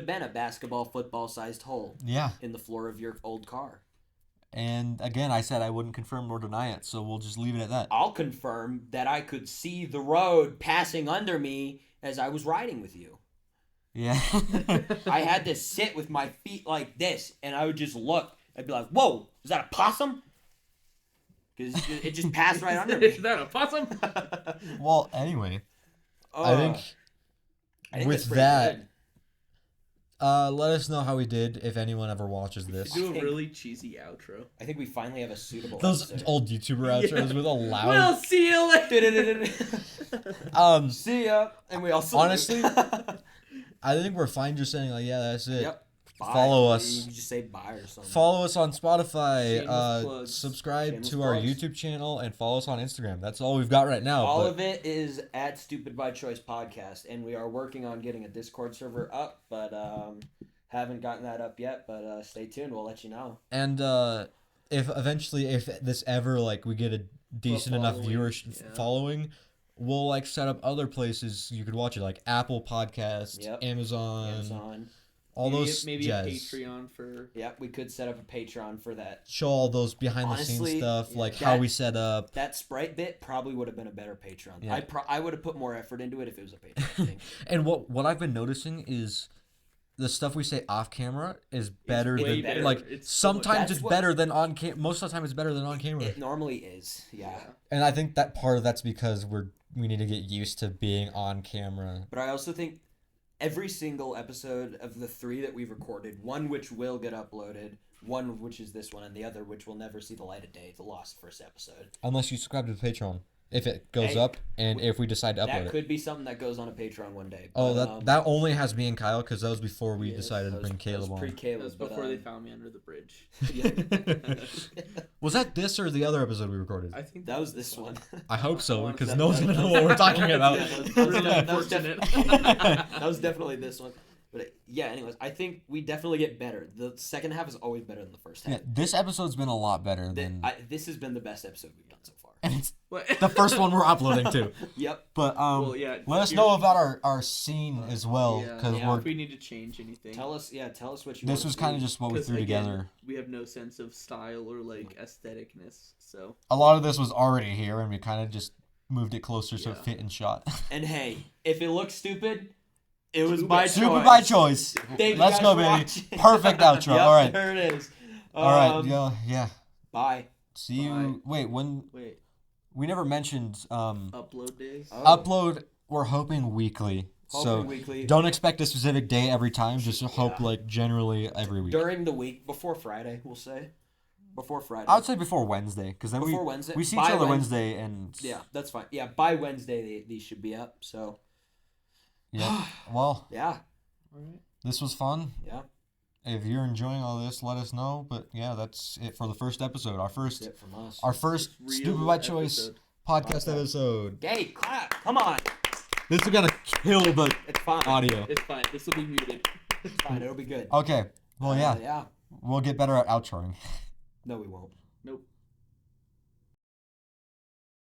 been a basketball football sized hole Yeah. in the floor of your old car. And again, I said I wouldn't confirm nor deny it, so we'll just leave it at that. I'll confirm that I could see the road passing under me as I was riding with you. Yeah. I had to sit with my feet like this, and I would just look. I'd be like, "Whoa, is that a possum?" Because it just passed right under me. Is that a possum? Well, anyway, I think I think with that's pretty that, good. let us know how we did if anyone ever watches this. Do a really cheesy outro. I think we finally have a suitable Those episode. old YouTuber outros with a We'll loud. see you later. See ya, and we also Honestly, I think we're fine just saying like, yeah, that's it. Yep. Bye. Follow You us. can just say bye or something. Follow us on Spotify. Shameless plugs. Subscribe Shameless to our plugs. YouTube channel and follow us on Instagram. That's all we've got right now. All but of it is at Stupid by Choice Podcast, and we are working on getting a Discord server up, but haven't gotten that up yet. But stay tuned; we'll let you know. And if eventually, if this ever like we get a decent enough following, viewership yeah. following, we'll like set up other places you could watch it, like Apple Podcasts, Yep. Amazon, all those maybe jazz. a Patreon for. Yep, we could set up a Patreon for that. Show all those behind the Honestly, scenes stuff, yeah, like that- how we set up. That Sprite bit probably would have been a better Patreon. Yeah. I would have put more effort into it if it was a Patreon thing. And what I've been noticing is the stuff we say off camera is better way than better. like It's so much- sometimes That's it's what- better than on cam. Most of the time, it's better than on camera. It normally is, yeah. And I think that part of that's because we need to get used to being on camera. But I also think every single episode of the 3 that we've recorded, one which will get uploaded, one which is this one, and the other which will never see the light of day, the lost first episode. Unless you subscribe to the Patreon. If it goes Hey, up and if we decide to upload That it. could be something that goes on a Patreon one day. Oh, but, that only has me and Kyle because that was before we Yes, decided to that was- bring Caleb that was on. pre-Caleb. That was but, before they found me under the bridge. Was that this or the other episode we recorded? I think That was this one. I hope so wanna because say no one's that- gonna know what we're talking about. Yeah, that was Really that was unfortunate. that was definitely this one. But yeah, anyways, I think we definitely get better. The second half is always better than the first half. Yeah, this episode's been a lot better than, This has been the best episode we've done so far. and it's What? the first one we're uploading too. Yep. But Well, yeah. let us here's- know about our scene as well Yeah, because yeah. if we need to change anything. Tell us what you. this want was to kind of see. just what we 'Cause, threw again, together. We have no sense of style or like aestheticness, so A lot of this was already here, and we kind of just moved it closer so it Yeah. fit in shot. And hey, if it looks stupid, it was Too by bad. choice. Super by choice. Thank you Let's guys go, for baby. watching. Perfect outro. Yep, All right. There it is. All right. Yeah. Bye. See you. Wait, when wait. we never mentioned Upload days. Oh. upload. We're hoping weekly. So Hoping weekly. don't expect a specific day every time. Just hope Yeah. like generally every week. During the week, before Friday, we'll say. Before Friday. I would say before Wednesday, because then Before Wednesday. we see By each other Wednesday. Wednesday and Yeah, that's fine. Yeah, by Wednesday these should be up. So yeah. Well, yeah, Alright. this was fun. yeah. If you're enjoying all this, let us know. But yeah, that's it for the first episode. Our That's first it from us. our first Real Stupid by Choice episode. podcast Podcast. episode. Hey, clap! Come on. This is gonna kill the It's fine. audio. It's fine. This will be muted. It's fine. It'll be good. Okay. Well, yeah, Yeah. we'll get better at outroing. No, we won't. Nope.